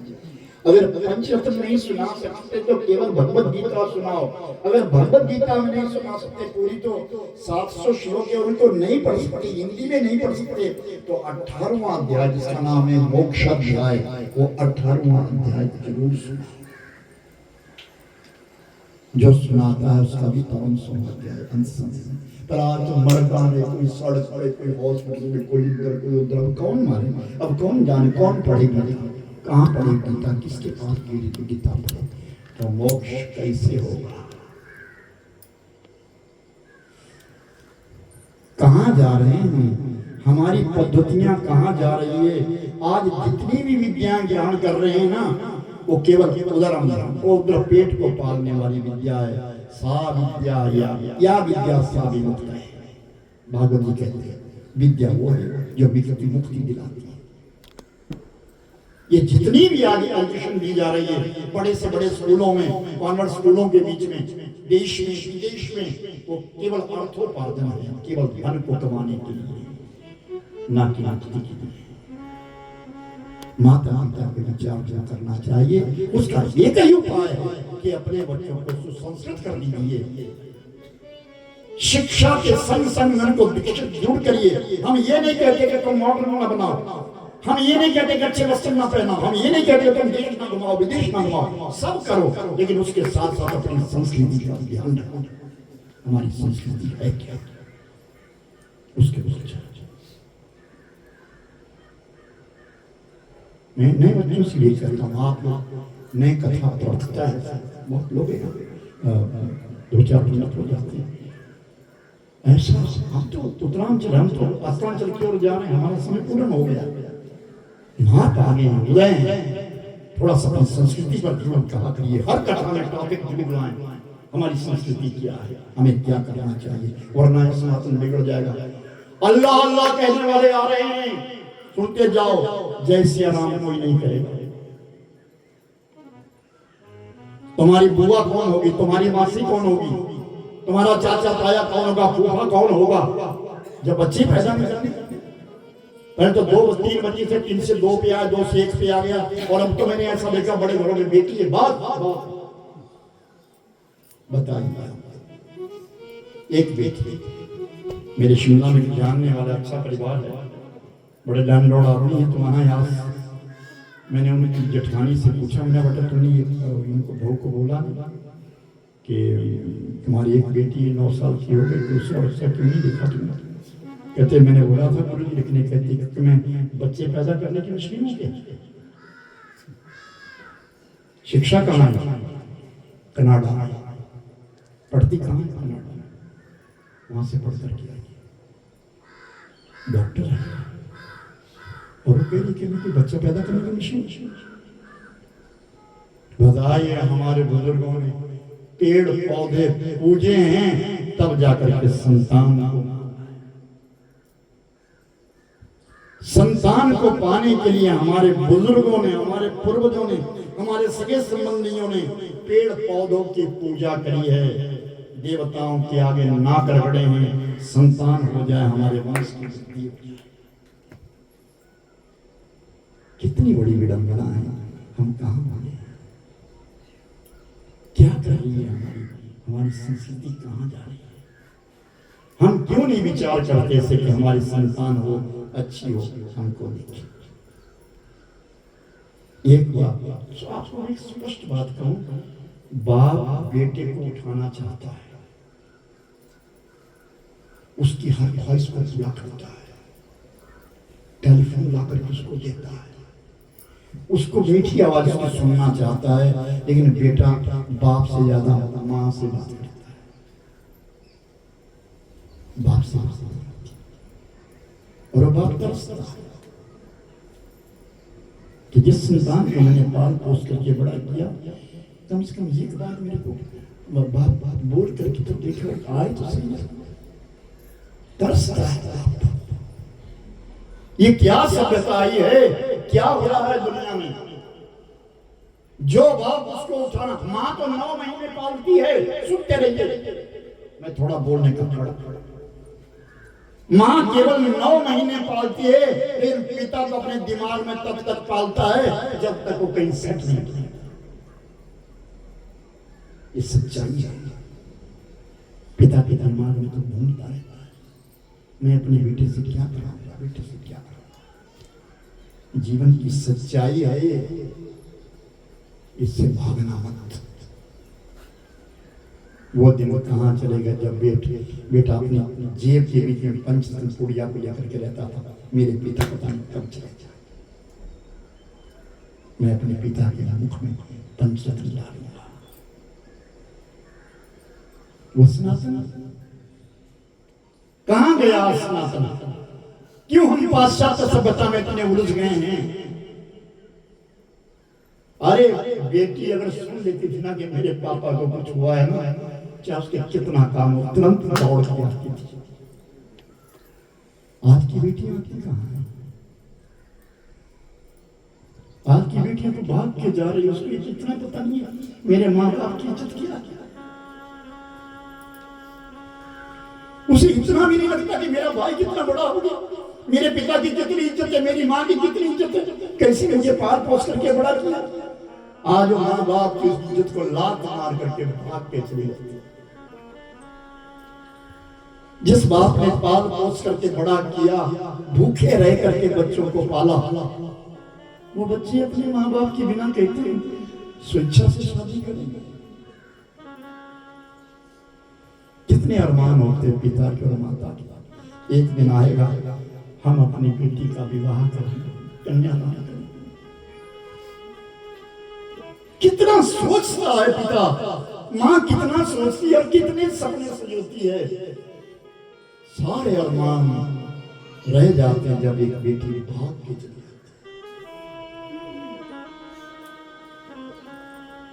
अगर पंचरत्न नहीं सुना सकते तो केवल भगवत गीता सुनाओ। अगर भगवत गीता में नहीं सुना सकते पूरी तो 700 श्लोक है उनको नहीं पढ़ सकते, हिंदी में नहीं पढ़ सकते, तो 18वां अध्याय जिसका नाम है मोक्ष अध्याय, वो 18वां अध्याय जरूर सुना। जो सुनाता है उसका भी परम सौभाग्य है अंत समय। पर आज तो मरता है, कोई सड़क पे, कोई हॉस्पिटल में, कोई इधर कोई उधर, कौन मारे? अब कौन जाने, कौन पढ़ेगा, कहाँ पढ़े गीता, किसके पास गीता पढ़े? तो मोक्ष कैसे होगा? कहाँ जा रहे हैं? हमारी पद्धतियां कहाँ जा रही है? आज जितनी भी विद्याएं ज्ञान कर रहे हैं ना, वो केवल उधर पेट को पालने वाली विद्या है। सा विद्या या विद्या सा विमुक्त है। भागवत जी कहते हैं विद्या वो है जो व्यक्ति मुक्ति दिलाती है। ये जितनी भी आगे एजुकेशन दी जा रही है बड़े से बड़े स्कूलों में, कॉन्वेंट स्कूलों के बीच में, देश में विदेश में, वो केवल अर्थोपार्जन है, केवल धन को कमाने के लिए, ना कि मुक्ति के लिए। माता पिता के विचार करना चाहिए। उसका एक ही उपाय है कि अपने बच्चों को सुसंस्कृत कर दीजिए, शिक्षा के संग संग मन को विकसित जरूर करिए। हम ये नहीं कहते कि तुम मॉडर्न ना बनाओ, हम ये नहीं कहते कि अच्छे वस्त्र ना पहनाओ, हम ये नहीं कहते तुम देश ना घुमाओ, विदेश ना घुमाओ, सब करो, लेकिन उसके साथ साथ अपनी संस्कृति का ध्यान रखो। हमारी संस्कृति है क्या, उसके उसके मैं नए बच्चों से ले करता हूँ। आप लोग नए कथा पढ़ता है, बहुत लोग 2-4 मिनट हो जाते हैं। ऐसा हम तो उत्तरांचल, हम तो अस्त्रांचल की ओर जा रहे हैं, हमारा समय पूर्ण हो गया, हाथ आगे उदय हैं। थोड़ा सा संस्कृति पर जीवन कहा करिए, हर कथा में टॉपिक जुड़वाएं, हमारी संस्कृति क्या है, हमें क्या करना चाहिए, वरना सनातन बिगड़ जाएगा। अल्लाह अल्लाह कहने वाले आ रहे हैं, सुनते जाओ, जय सिया राम कोई नहीं कहेगा। तुम्हारी बुआ कौन होगी, तुम्हारी मासी कौन होगी, तुम्हारा चाचा ताया कौन होगा, फूफा कौन होगा? जब बच्चे पैदा नहीं करने, पहले तो 2-3 बच्चे थे, 3 से 2 पे आया, 2 से 1 पे आ गया, और अब तो मैंने ऐसा देखा बड़े घरों में बेटी है, बात बताइए। एक बेटी, मेरे शिमला में जानने वाला अच्छा परिवार है, बड़े लैंडलॉर्ड आदमी है तुम्हारा यहाँ। मैंने उनकी जेठानी से पूछा, मैंने बेटा तुमने इनको बहू को बोला कि तुम्हारी एक बेटी 9 साल की हो गई, दूसरा बच्चा क्यों नहीं देखा तुमने? कहते मैंने बोला था गुरु जी, लिखने कहती कि मैं बच्चे पैदा करने की मुश्किल हो गई। शिक्षा कहाँ है? कनाडा। पढ़ती कहाँ है? कनाडा। वहां से पढ़ कर किया, डॉक्टर है, और कह रही कि मैं बच्चा पैदा करने की मशीन। बताइए, हमारे बुजुर्गों ने पेड़ पौधे पूजे हैं, तब जाकर के संतान को पाने के लिए हमारे बुजुर्गों ने, हमारे पूर्वजों ने हमारे सगे संबंधियों ने पेड़ पौधों की पूजा करी है, देवताओं के आगे ना कर खड़े हैं, संतान हो जाए हमारे वंश की वृद्धि हो जाए। कितनी बड़ी विडंबना है, हम कहां बोले, क्या कर रही है हमारी संस्कृति कहां जा रही है? हम क्यों नहीं विचार करते से कि हमारी संतान हो, अच्छी हो, हमको देखे। एक बात आपको एक स्पष्ट बात कहूं, बाप बेटे को उठाना चाहता है, उसकी हर ख्वाहिश को पूरा करता है, टेलीफोन लाकर उसको देता है, उसको मीठी आवाज में सुनना चाहता है, लेकिन बेटा बाप से ज्यादा मां से बात करता है, बाप से और वो बाप तरसता है कि जिस संतान को मैंने पाल पोस करके बड़ा किया, कम से कम एक बार मेरे को बाप बोल करके तो देखो, आए तो सही, तरसता है बाप। ये क्या सभ्यता आई है, क्या हो रहा है दुनिया में? जो बाप उसको उठाना, मां तो 9 महीने पालती है, सुनते रहिए, मैं थोड़ा बोलने का खड़ा, मां केवल 9 महीने पालती है, फिर पिता तो अपने दिमाग में तब तक पालता है जब तक वो कहीं सेट नहीं किया। ये सच्चाई है, पिता के दिमाग में तो घूमता रहता है, मैं अपने बेटे से क्या कराऊंगा, बेटे से क्या कराऊंगा। जीवन की सच्चाई है, इससे भागना मत। वो दिन कहां चलेगा जब बेटा अपनी जेब के बीच में पंचतन पुड़िया को लेकर के रहता था, मेरे पिता पता नहीं कब चले जाए, मैं अपने पिता के मुख में पंचतन डालूंगा। वो सनातन कहां गया? सनातन क्यों हम पाश्चात्य सभ्यता में इतने उलझ गए हैं? अरे बेटी अगर सुन लेती थी ना कि मेरे पापा को कुछ हुआ है ना, चाहे उसके कितना काम हो, तुरंत दौड़ के आती थी। आज की बेटियां आती कहां है? आज की बेटियां तो भाग के जा रही है, उसको इतना पता नहीं है मेरे माँ बाप की इज्जत क्या है। उसे इतना भी नहीं लगता कि मेरा भाई कितना बड़ा हो गया, मेरे पिता की कितनी इज्जत है, मेरी माँ की कितनी इज्जत है, कैसे मुझे पाल पोस करके बड़ा किया। आज माँ बाप की इज्जत को लात मार करके भाग के चले जाते। जिस बाप ने पाल पोस करके बड़ा किया, भूखे रह करके बच्चों को पाला, वो बच्चे अपने माँ बाप के बिना कहते हैं स्वेच्छा से शादी करेंगे। कितने अरमान होते हैं पिता के और माता के, एक दिन आएगा हम अपनी बेटी का विवाह करेंगे, कन्यादान करेंगे। कितना सोचता है पिता, मां कितना सोचती है और कितने सपने सजोती है। सारे अरमान रह जाते हैं जब एक बेटी भाग के चली जाती है।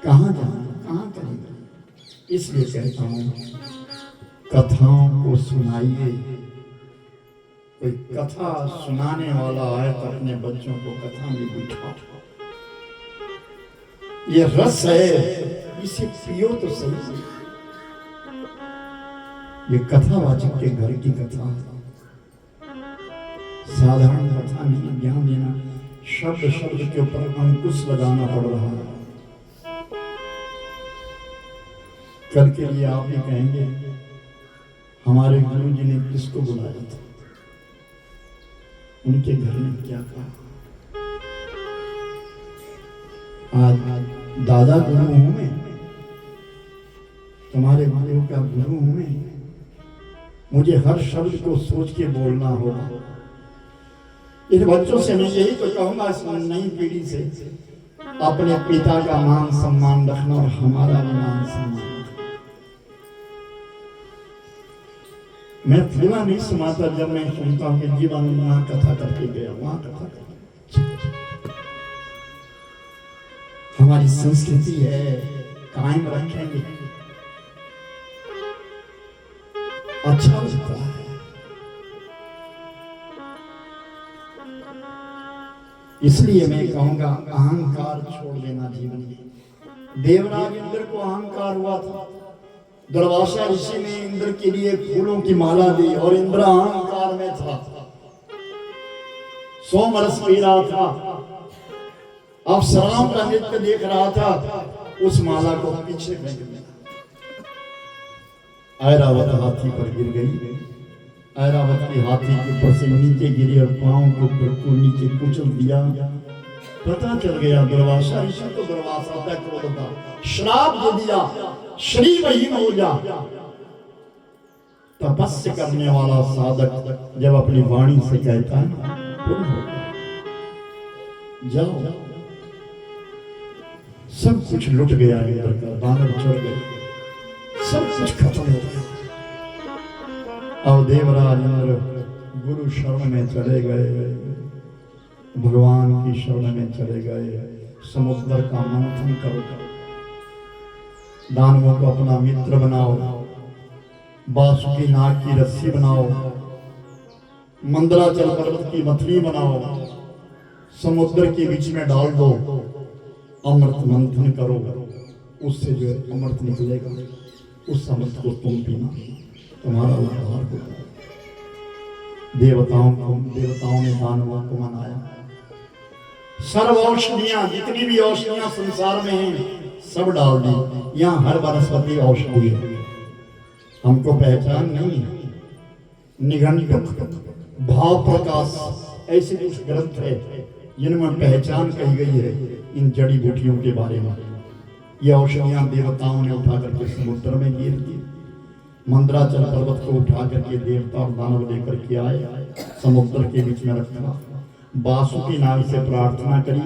कहां जाना, कहां करेंगे? इसलिए कहता हूं कथाओं को सुनाइए। कोई कथा सुनाने वाला आए तो अपने बच्चों को कथा में बिठाओ। ये रस है, इसे पियो तो सही। ये कथावाचक के घर की कथा, साधारण कथा नहीं। ज्ञान देना, शब्द शब्द के ऊपर अंकुश लगाना पड़ रहा है। कल के लिए आप ही कहेंगे हमारे गुरु जी ने किसको बुलाया था, उनके घर में क्या कहा। आज दादा गुरु हूं मैं, तुम्हारे गुरु का गुरु हूं मैं। मुझे हर शब्द को सोच के बोलना होगा। इन बच्चों से मैं यही तो कहूंगा, इस नई पीढ़ी से अपने पिता का मान सम्मान रखना और हमारा भी मान सम्मान। मैं पूरा नहीं सुनाता जब मैं सुनता हूं कि जीवन में वहां कथा करके गया, वहां कथा करके। हमारी संस्कृति है, कायम रखेंगे, अच्छा लगता है। इसलिए मैं कहूंगा अहंकार छोड़ देना जीवन में। देवराज इंद्र को अहंकार हुआ था, दुर्वासा ऋषि ने इंद्र के लिए फूलों की माला दी और इंद्र अहंकार में था, सोमरस पी रहा था, अप्सराओं का नृत्य देख रहा था, उस माला को पीछे फेंक दिया। ऐरावत हाथी पर गिर गई। ऐरावत की हाथी के ऊपर से नीचे गिरी और पांव के ऊपर को नीचे कुचल दिया। पता चल गया दुर्वासा ऋषि को दुर्वासा तक बोलता, श्राप दे दिया, श्रीवहीन हो जा। तपस्या करने वाला साधक जब अपनी वाणी से कहता है पूर्ण हो जाओ, सब कुछ लुट गया, इंद्र का दानव चढ़ गए, सब कुछ खत्म हो गया। अब देवराज इंद्र गुरु शरण में चले गए, भगवान की शरण में चले गए। समुद्र का मंथन करो, दानवों को अपना मित्र बनाओ, बासुकी नाग की रस्सी बनाओ, मंदराचल पर्वत की मछली बनाओ, समुद्र के बीच में डाल दो, अमृत मंथन करो, उससे जो है अमृत निकलेगा, उस अमृत को तुम पीना, तुम्हारा उद्धार होगा। देवताओं ने दानवों को मनाया। सर्व औषधियां, जितनी भी औषधियां संसार में हैं, सब डाल दी। यहाँ हर वनस्पति औषधि है, हमको पहचान नहीं है। निघंटुक, भाव प्रकाश, ऐसे कुछ ग्रंथ है जिनमें पहचान कही गई है इन जड़ी बूटियों के बारे में। ये औषधियां देवताओं ने उठा करके समुद्र में गिर दी। मंदराचल पर्वत को उठा करके देवता और दानव लेकर के आए, समुद्र के बीच में रखा, बासुकी नाग से प्रार्थना करी,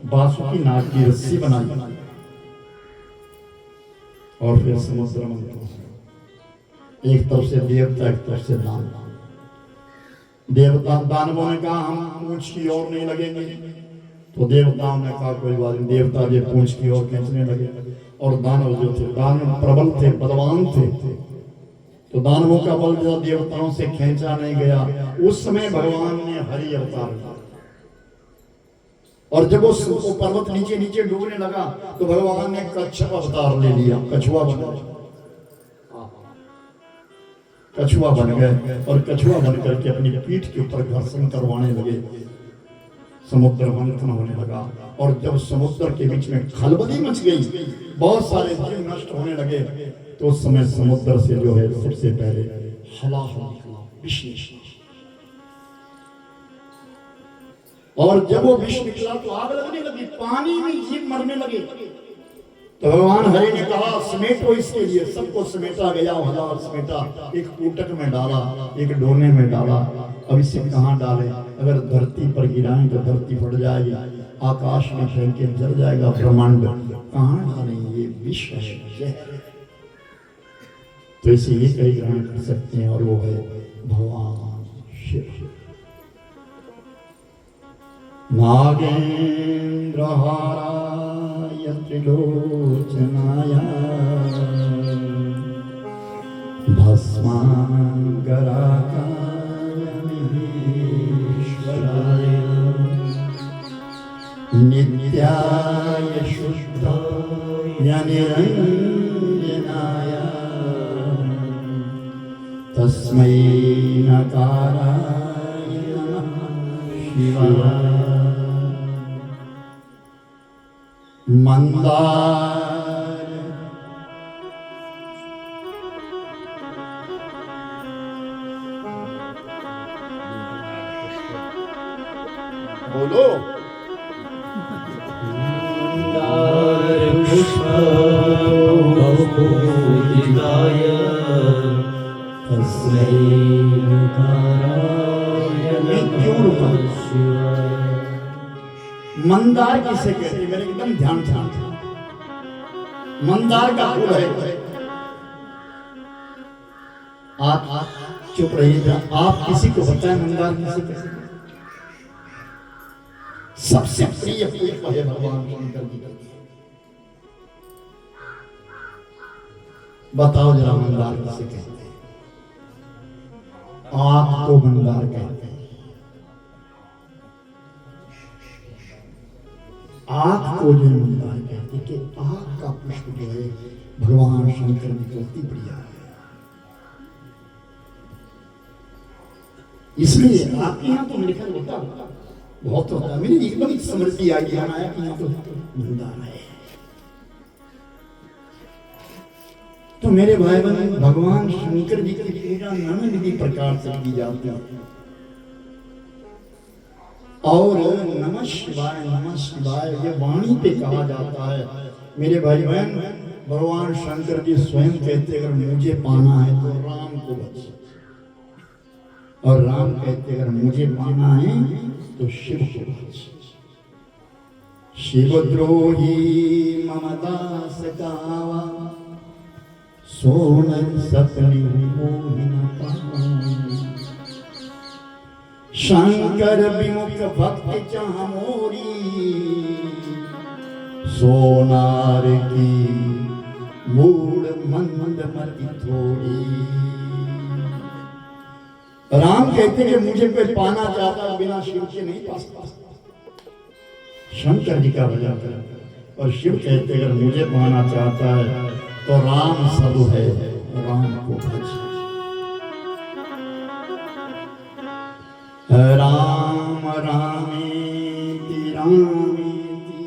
बासुकी नाग की रस्सी बनाई और फिर समुद्र मंथन। एक तरफ से देवता, एक तरफ से दानव। देवता दानवों ने कहा हम पूंछ की ओर नहीं लगेंगे, तो देवताओं ने कहा कोई बात नहीं। देवता जो पूंछ की ओर खींचने लगे और दानव जो थे, दानव प्रबल थे, बलवान थे, तो दानवों का बल जो देवताओं से खींचा नहीं गया। उस समय भगवान ने हरि अवतार लिया और जब वो पर्वत नीचे नीचे डूबने लगा तो भगवान ने कच्छप अवतार ले लिया, कछुआ बन गए, कछुआ बन गए और कछुआ बन करके अपनी पीठ के ऊपर घर्षण करवाने लगे। समुद्र मंथन होने लगा और जब समुद्र के बीच में खलबली मच गई, बहुत सारे जीव नष्ट होने लगे, तो उस समय समुद्र से जो है सबसे पहले हलाहल निकला, विष निकला। और जब वो विष निकला तो आग लगने लगी, पानी में जीव मरने लगे। तो भगवान हरि ने कहा समेटो इसके लिए, सबको समेटा गया, हजार समेटा, एक कूटक में डाला, एक डोने में डाला। अब इसे कहाँ डालें? अगर धरती पर गिराएं तो धरती फट जाएगी, आकाश में फेंके जल जाएगा ब्रह्मांड, कहाँ डालें? ये विष है। तो इसे ये कहीं ग्रहण कर सकते हैं और वो है भगवान शिव। नागेन्द्रहाराय त्रिलोचनाय भस्मांगराकाय महेश्वराय नित्याय शुद्धाय निरंजनाय तस्मै नकाराय नमः शिवाय। मंदार बोलो, मंदार पुष्पपूजिताय तस्मै नकाराय नमः शिवाय। मंदार किसे कहते हैं? मेरे एकदम ध्यान था। मंदार का फूल है। आप चुप रहिए, आप किसी को बताएं मंदार किसे कहते हैं? सबसे प्रिय फूल है भगवान शंकर जी। बताओ जरा मंदार किसे कहते हैं? आपको मंदार कहते हैं। आग को जो मंदार कहते कि आग का पुष्प जो है भगवान शंकर ने बहुत ही बढ़िया है। इसलिए आपके यहाँ तो मेरे ख्याल होता बहुत होता है। मेरी एकदम समृद्धि आई ध्यान आया कि यहाँ तो मंदार है। तो मेरे भाई बहन भगवान शंकर जी की पूजा नाना विधि प्रकार से की जाती है। और नमः शिवाय ये वाणी पे कहा जाता है। मेरे भाई बहन भगवान शंकर जी स्वयं कहते अगर मुझे पाना है तो राम को बच, और राम कहते अगर मुझे पाना है तो शिव को बच। शिवद्रोही ममदास गावा सोनर सपने मोहि न पाऊं। शंकर विमुख भक्ति चाह मोरी सोनार की मूड मंद मति थोड़ी। राम कहते कि मुझे कोई पाना चाहता बिना शिव के नहीं पा सकता। शंकर जी का भजन कर। और शिव कहते अगर मुझे पाना चाहता है तो राम सब है, राम को भज। राम रामेति रामेति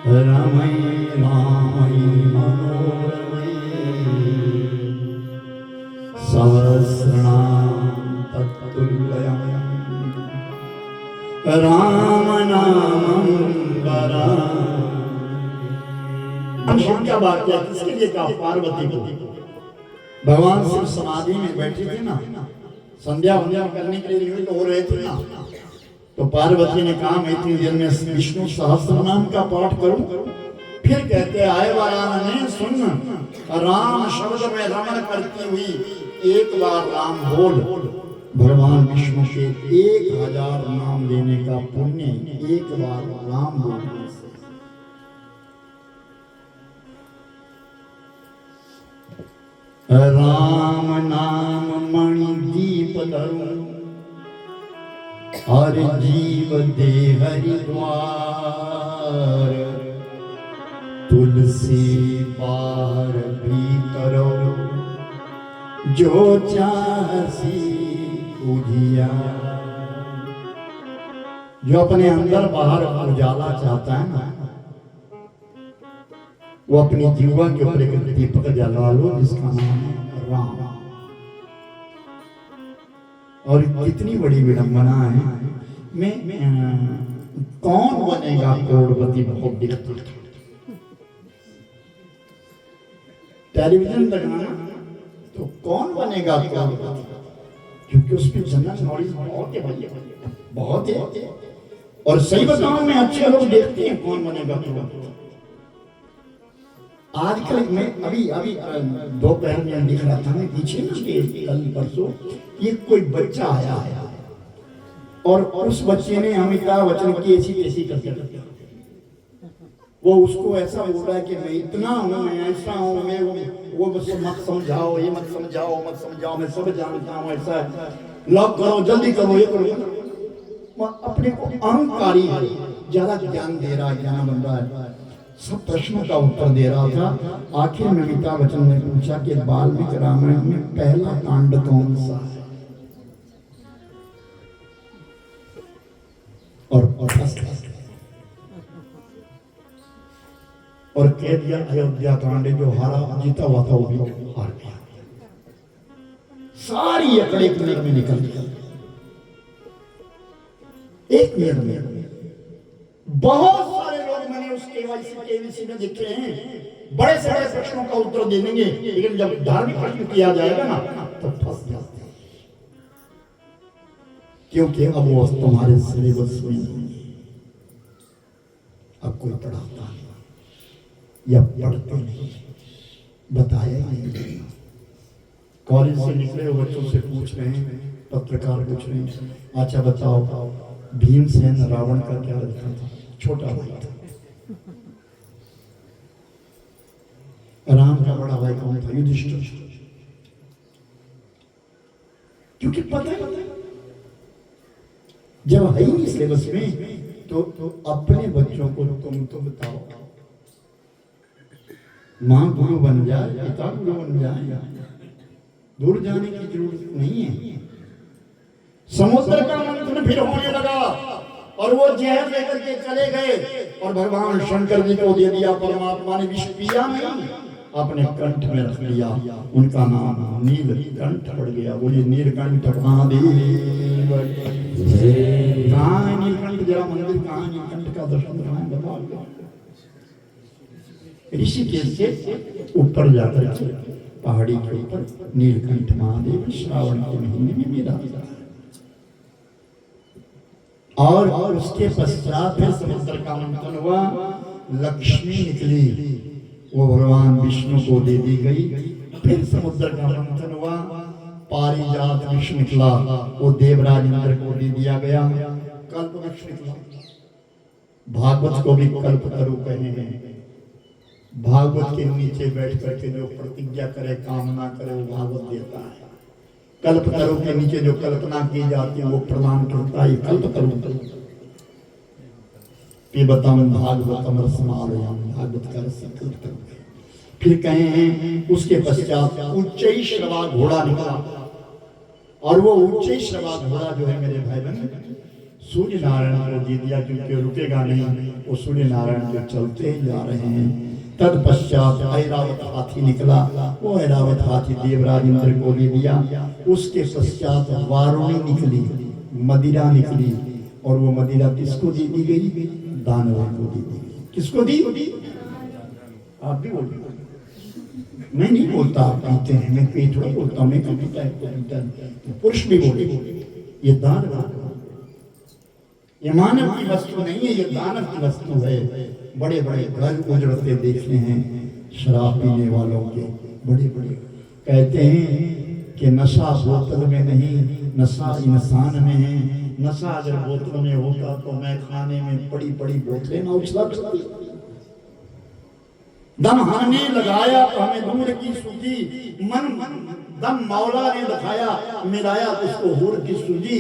रमै रामै मनोरमे सहस्रनाम तत्तुल्यं राम नामं वरानने। शिव का वाक्य किसके लिए कहा? पार्वती को। भगवान शिव समाधि में बैठे थे ना, संध्या वंध्या करने के लिए नियुक्त हो रहे थे ना, तो पार्वती ने कहा मैं इतनी देर में विष्णु सहस्त्र नाम का पाठ करूं। फिर कहते आए वारानने सुन, राम शब्द में रमण करती हुई एक बार राम बोल। भगवान विष्णु के 1000 नाम लेने का पुण्य एक बार राम बोलने से। राम नाम मणि दीप धरुं हर जीव दे हरिद्वार। तुलसी पार भीतर जो चाहसी उजिया। जो अपने अंदर बाहर उजाला चाहता है ना, वो अपनी जीवन के ऊपर एक दीपक जला लो जिसका नाम है राम। और कितनी बड़ी विडंबना है। मैं कौन बनेगा करोड़पति? बहुत दिखता टेलीविजन लगाना तो कौन बनेगा करोड़पति? क्योंकि उसमें जनरल नॉलेज बहुत है, बहुत है। और सही बताऊं मैं, अच्छे लोग देखते हैं कौन बनेगा करोड़पति। आजकल मैं अभी दोपहर में दिख रहा था, मैं पीछे कल परसों ये कोई बच्चा आया और उस बच्चे ने अमिताभ बच्चन की ऐसी तैसी करके वो उसको ऐसा बोल रहा है कि मैं इतना हूँ, मैं ऐसा हूँ, मैं वो बस मत समझाओ, ये मत समझाओ, मैं सब जानता हूँ, ऐसा है, लॉक करो, जल्दी करो, ये करो। अपने को अहंकारी है, ज्यादा ज्ञान दे रहा है, ज्ञान बन रहा है, सब प्रश्नों का उत्तर दे रहा था। आखिर में अमिताभ बच्चन ने पूछा कि वाल्मीकि रामायण में पहला कांड कौन सा है? और कह दिया अयोध्या कांड, जो हारा जीता हुआ था वो भी हार गया। सारी अकड़ एक मिनट में निकल गया, एक मिनट में। बहुत सारे लोग मैंने उस केवीसी में देखे हैं, बड़े से बड़े प्रश्नों का उत्तर दे देंगे, लेकिन जब धार्मिक प्रश्न किया जाएगा ना तो फंस जाते हैं। क्योंकि अब वो तुम्हारे सिलेबस में नहीं, अब कोई पढ़ाता नहीं या पढ़ते नहीं, बताया नहीं। कॉलेज से निकले हो बच्चों से पूछ रहे हैं, पत्रकार पूछ रहे हैं, अच्छा बताओ भीमसेन रावण का क्या लगता था? छोटा भाई था। राम का बड़ा भाई कौन था? युधिष्ठिर। क्योंकि पता है जब है ही नहीं सिलेबस में तो अपने बच्चों को तुम तो बताओ, माँ गुरु बन जाए, पिता गुरु बन जाए, दूर जाने की जरूरत नहीं है। समुद्र का मंथन फिर होने लगा और वो जहर लेकर के चले गए और भगवान शंकर जी को दे दिया। परमात्मा ने विष पिया नहीं, अपने कंठ में रख लिया। उनका नाम नीलकंठ पड़ गया। बोलिए नीलकंठ महादेव। कहाँ है नीलकंठ? जरा मंदिर कहाँ है? नीलकंठ का दर्शन कराएं बताओ। ऋषिकेश से ऊपर जाकर पहाड़ी के ऊपर नीलकंठ महादेव श्रावण के महीने में मिला। और उसके पश्चात फिर समुद्र का मंथन हुआ, लक्ष्मी निकली, वो भगवान विष्णु को दे दी गई। फिर समुद्र का मंथन हुआ, पारिजात वृक्ष निकला, वो देवराज इंद्र को दे दिया गया। कल्प वृक्ष निकला, भागवत को भी कल्पतरु कहे हैं। भागवत के नीचे बैठ करके जो प्रतिज्ञा करे, कामना करे, वो भागवत देता है। कल्पतरु के नीचे जो कल्पना की जाती है वो प्रदान करता है कल्पतरु। पिबतम भागवतम रसमालयम, भागवत का रस कल्पतरु। फिर कहे हैं उसके पश्चात उच्चैश्रवा घोड़ा निकला, और वो उच्चैश्रवा घोड़ा जो है मेरे भाई बहन सूर्य नारायण को दे दिया, क्योंकि रुकेगा नहीं, वो सूर्य नारायण जो चलते जा रहे हैं। तत्पश्चात ऐरावत हाथी निकला, वो ऐरावत हाथी देवराज इंद्र को दे दिया। उसके पश्चात वारुणी निकली, मदिरा निकली, और वो मदिरा किसको दे दी गई? दानवों को दे दी गई। किसको दी? आप भी बोलिए। मैं नहीं बोलता, आप कहते हैं, मैं कहीं थोड़ा बोलता हूँ, मैं कविता है, पुरुष भी बोले। ये दानव, ये मानव की वस्तु नहीं है, ये दानव की वस्तु है। बड़े बड़े घर उजड़ते देखते हैं शराब पीने वालों के, बड़े बड़े। कहते हैं कि नशा बोतल में नहीं, नशा इंसान में है। नशा अगर बोतल में होता तो मैं खाने में पड़ी पड़ी बोतलें ना उछला करती। दम हमने लगाया तो हमें दूर की सूझी, मन दम मौला ने दिखाया, मिलाया तो उसको हूर की सूझी।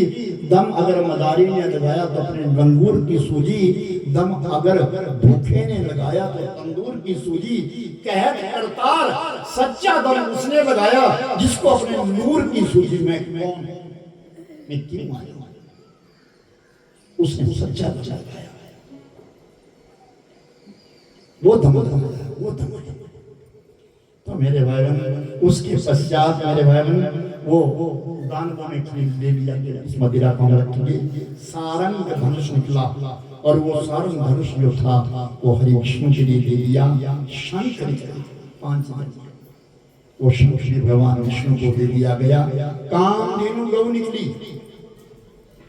दम अगर मदारी ने लगाया तो अपने लंगूर की सूझी। दम अगर भूखे ने लगाया तो तंदूर की सूझी। कहत करतार सच्चा दम उसने लगाया, जिसको अपने नूर की सूझी। मैं कौन? मैं क्यों आया? उसने सच्चा दम लगाया, वो दम, वो दम। तो मेरे भाई बहन उसके पश्चात मेरे भाई बहन वो दानवों ने खरीद ले लिया कि इस मदिरा को हम रखेंगे। सारंग धनुष निकला, और वो सारंग धनुष जो था वो हरि विष्णु के लिए दे दिया। शंख निकले 5 दिन, वो शंख भी भगवान विष्णु को दे दिया गया। कामधेनु गौ निकली,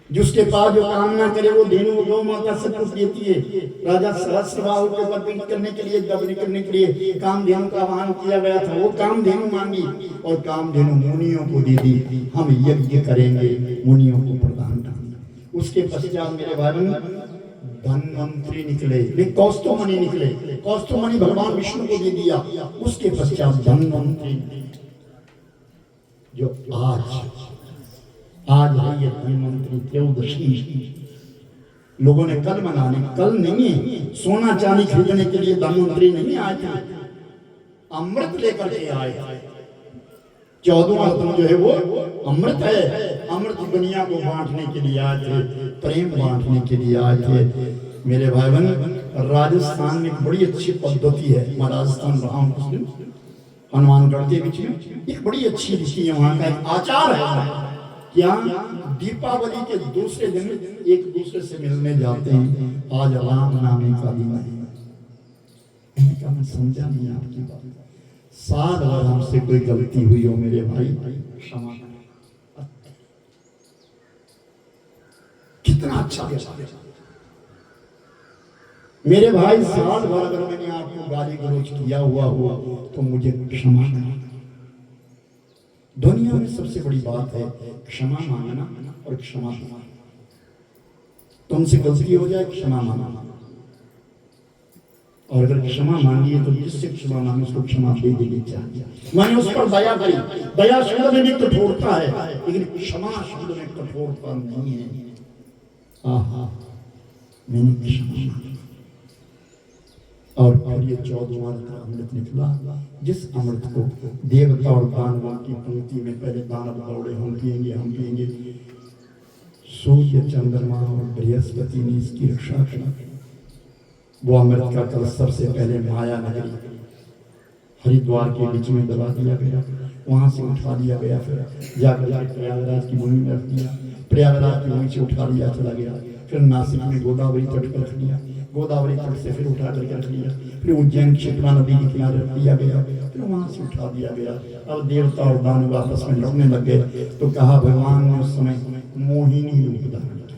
जिसके पास जो कामना करे वो धेनु गौ माता सब कुछ देती है। राजा सहस्रबाहु के ऊपर पीठ करने के लिए, दबने करने के लिए कामधेनु का आह्वान किया गया था। वो कामधेनु मांगी और कामधेनु मुनियों को दे दी। हम यज्ञ करेंगे, मुनियों को प्रदान करेंगे। उसके पश्चात मेरे भाई धन्वंतरी निकले, कौस्तुभमणि निकले। कौस्तुभमणि भगवान विष्णु को दे दिया। उसके पश्चात धन्वंतरी, जो आज है ये धन्वंतरी त्रयोदशी। लोगों ने कल मनाने, कल नहीं है। सोना चांदी खरीदने के लिए धन्वंतरी नहीं आए थे, अमृत लेकर के आए थे। 14वां रत्न जो है वो अमृत है। अमृत दुनिया को बांटने के लिए आए थे, प्रेम बांटने के लिए आए थे। मेरे भाई बहन राजस्थान में एक बड़ी अच्छी पद्धति है। मैं राजस्थान रहा हूँ, हनुमानगढ़ के बीच में एक बड़ी अच्छी रीति है। वहाँ का एक आचार है, क्या दीपावली के दूसरे दिन एक दूसरे से मिलने जाते हैं। आज राम नामी का दिन है। मैं समझा नहीं आपकी बात। साल भर हमसे कोई गलती हुई हो मेरे भाई, क्षमा। कितना अच्छा मेरे भाई, साल भर अगर मैंने आपको गाली गलौज किया हुआ हो तो मुझे क्षमा करना। दुनिया में सबसे बड़ी बात है क्षमा मांगना और क्षमा देना। तुमसे गलती हो जाए क्षमा मांगना, और अगर क्षमा मांगी तो जिससे क्षमा मांगे उसको क्षमा दे देनी चाहिए। मैंने उस पर दया करी। दया शब्द में भी कठोरता है, लेकिन क्षमा शब्द में कठोरता नहीं है। आहा, मैंने क्षमा मांगी। और फिर ये 14वां अमृत निकला, जिस अमृत को देवता और दानवों की पंक्ति में पहले दानव दौड़े, हम पिएंगे हम पिएंगे। सूर्य चंद्रमा और बृहस्पति ने इसकी रक्षा की। वो अमृत का कल सबसे पहले माया नगरी हरिद्वार के बीच में दबा दिया गया, वहां से उठा लिया गया, फिर जाकर प्रयागराज की भूमि में रख दिया, प्रयागराज की भूमि से उठा लिया चला गया, फिर नासिक में गोदावरी तट पर रख लिया, गोदावरी तट से फिर उठा करके रख लिया, फिर उज्जैन क्षिप्रा नदी के किनारे रख दिया गया, फिर वहां से उठा दिया गया। अब देवता और दानव आपस में लड़ने लग गए, तो कहा भगवान ने उस समय मोहिनी रूप धारण किया,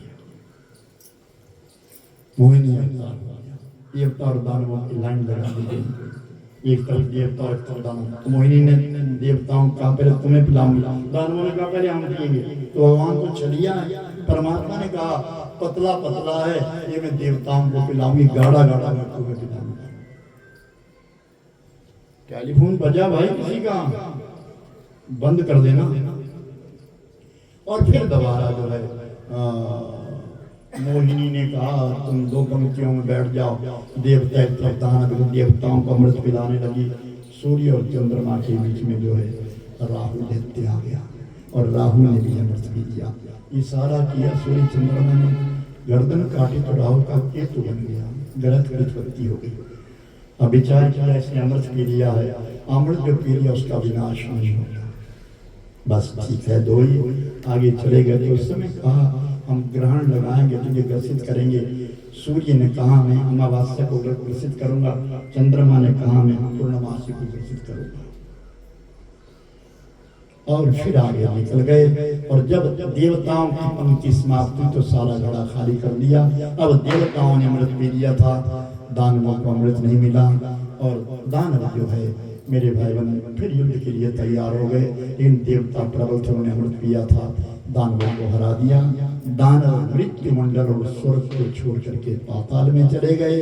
मोहिनी अवतार, देवता और दानवों की लाइन लगा दी गई, एक तरफ देवता और एक तरफ दानव। तो मोहिनी ने देवताओं का पहले तुम्हें पिलाऊंगी, दानवों ने कहा पहले हम पिएंगे। तो भगवान को चलिया, परमात्मा ने कहा पतला पतला है, ये मैं देवताओं को पिलाऊंगी, गाढ़ा गाढ़ा मैं तुम्हें पिलाऊंगा। टेलीफोन बजा भाई किसी का, बंद कर देना। और फिर दोबारा जो है मोहिनी ने कहा तुम दो पंक्तियों में बैठ जाओ, देवताओं को अमृत पिलाने लगी। सूर्य और चंद्रमा के बीच में जो है राहु दैत्य आ गया, और राहु ने भी अमृत पी लिया। इशारा किया सूर्य चंद्रमा ने, गर्दन काटी तो राहु का केतु बन गया, गलत उत्पत्ति हो गई। अब विचार किया इसने अमृत पी लिया है, अमृत जो पी लिया उसका विनाश नहीं होगा, बस ठीक है दो ही आगे चले गए। तो उस समय कहा हम ग्रहण लगाएंगे, तुझे ग्रसित करेंगे। सूर्य ने कहा मैं अमावस्या को ग्रसित करूंगा, चंद्रमा ने कहा मैं पूर्णमासी को ग्रसित करूंगा। और फिर आगे निकल गए, और जब देवताओं की पंक्ति समाप्त हुई तो सारा घड़ा खाली कर दिया। अब देवताओं ने अमृत पी लिया था, दानवों को अमृत नहीं मिला, और दानव जो है मेरे भाई बहन फिर युद्ध के लिए तैयार हो गए। इन देवता प्रबल थे, उन्होंने अमृत पिया था, दानवों को हरा दिया। दानव मृत्यु मंडल और स्वर्ग को छोड़ करके पाताल में चले गए,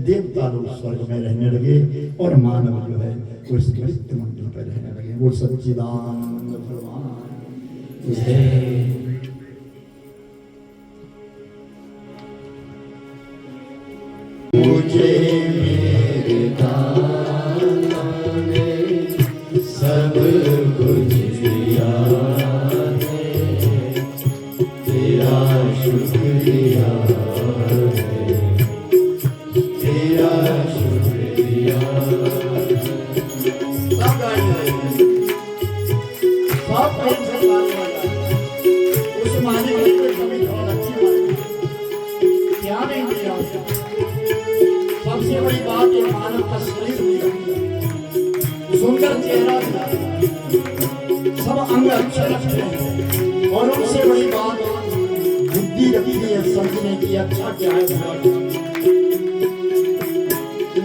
देवता लोग स्वर्ग में रहने लगे, और मानव जो है वो इस मृत्यु मंडल पर रहने लगे। वो सच्चिदानंद भगवान मुझे मेरे दाता ने सब कुछ दिया है, तेरा शुक्रिया है, तेरा शुक्रिया। सब उस मालिक ने कभी बहुत अच्छी बात क्या नहीं दिया। सबसे बड़ी बात ये मानव का शरीर दिया, सुंदर चेहरा दिया, सब अंग अच्छे रखते हैं, और उनसे बड़ी बात बुद्धि रखी है समझने की अच्छा क्या है।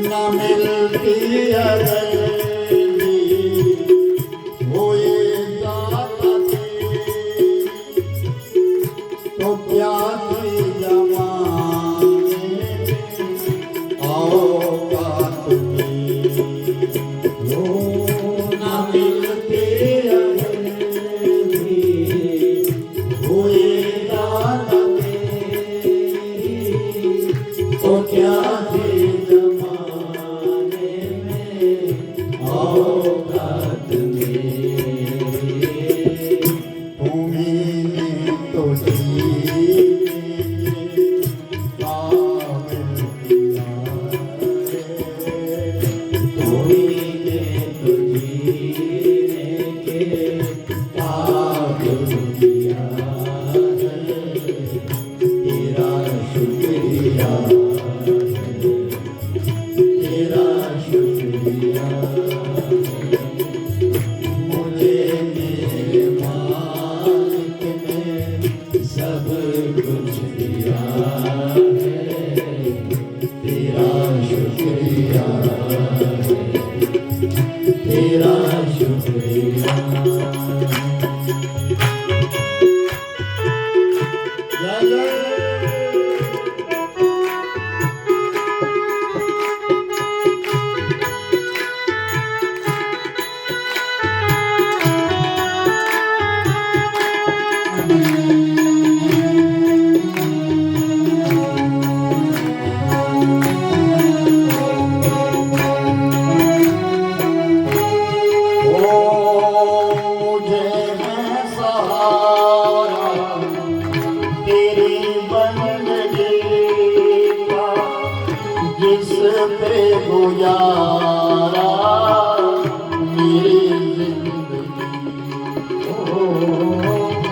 ना मिलती है वो ये दाता तो क्या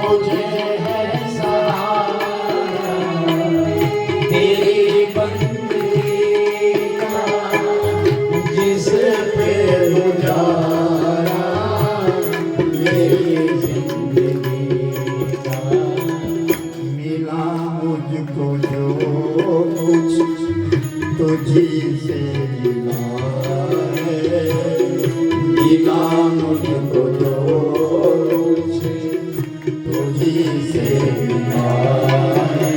मुझे है सहारा तेरी बंदगी का, जिस पे गुजारा मेरी जिंदगी का। मिला मुझको जो कुछ तुझी से मिला है, मिला मुझको जो कुछ तुझी से मिला है,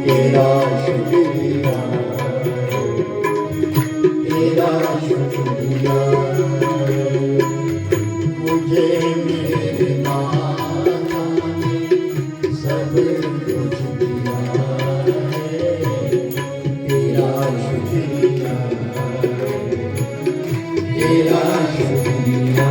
तेरा शुक्रिया, तेरा शुक्रिया। मुझे मेरे नाना ने सब कुछ दिया है, तेरा शुक्रिया, तेरा शुक्रिया।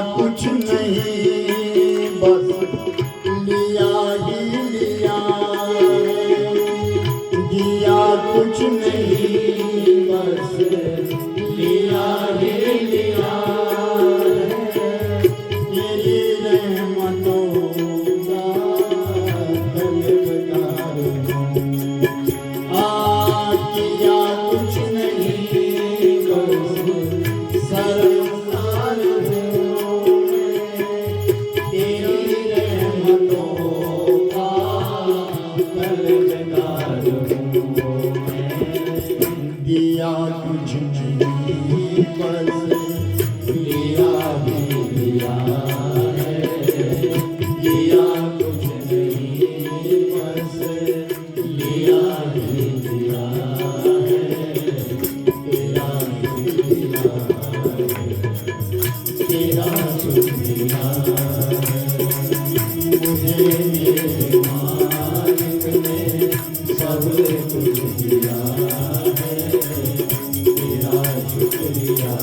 कुछ नहीं बस लिया ही लिया, दिया कुछ नहीं बस लिया ही लिया। तेरी रहमतों का तलबगार हूँ, किया कुछ नहीं बस सरकार हूँ। तेरी रहमतों का तलबगार हूँ, दिया कुछ नहीं बस लिया ही लिया है, दिया कुछ नहीं बस लिया ही लिया है, तेरा शुक्रिया, तेरा शुक्रिया। मुझे मेरे मालिक ने सब कुछ दिया है, तेरा शुक्रिया,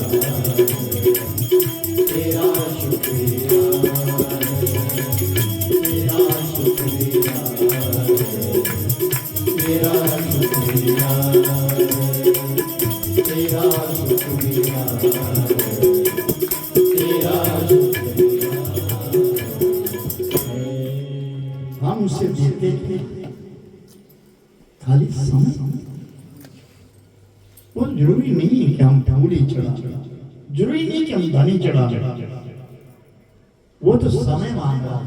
तेरा शुक्रिया, तेरा शुक्रिया, तेरा शुक्रिया, तेरा शुक्रिया, तेरा शुक्रिया। हम उसे देते थे खाली समय। वो जरूरी नहीं है कि हम ढूंढी चढ़ा, जरूरी नहीं कि हम धनी चढ़ा, वो तो समय मांग रहा है,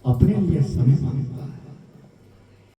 अपने लिए समय मांग रहा है।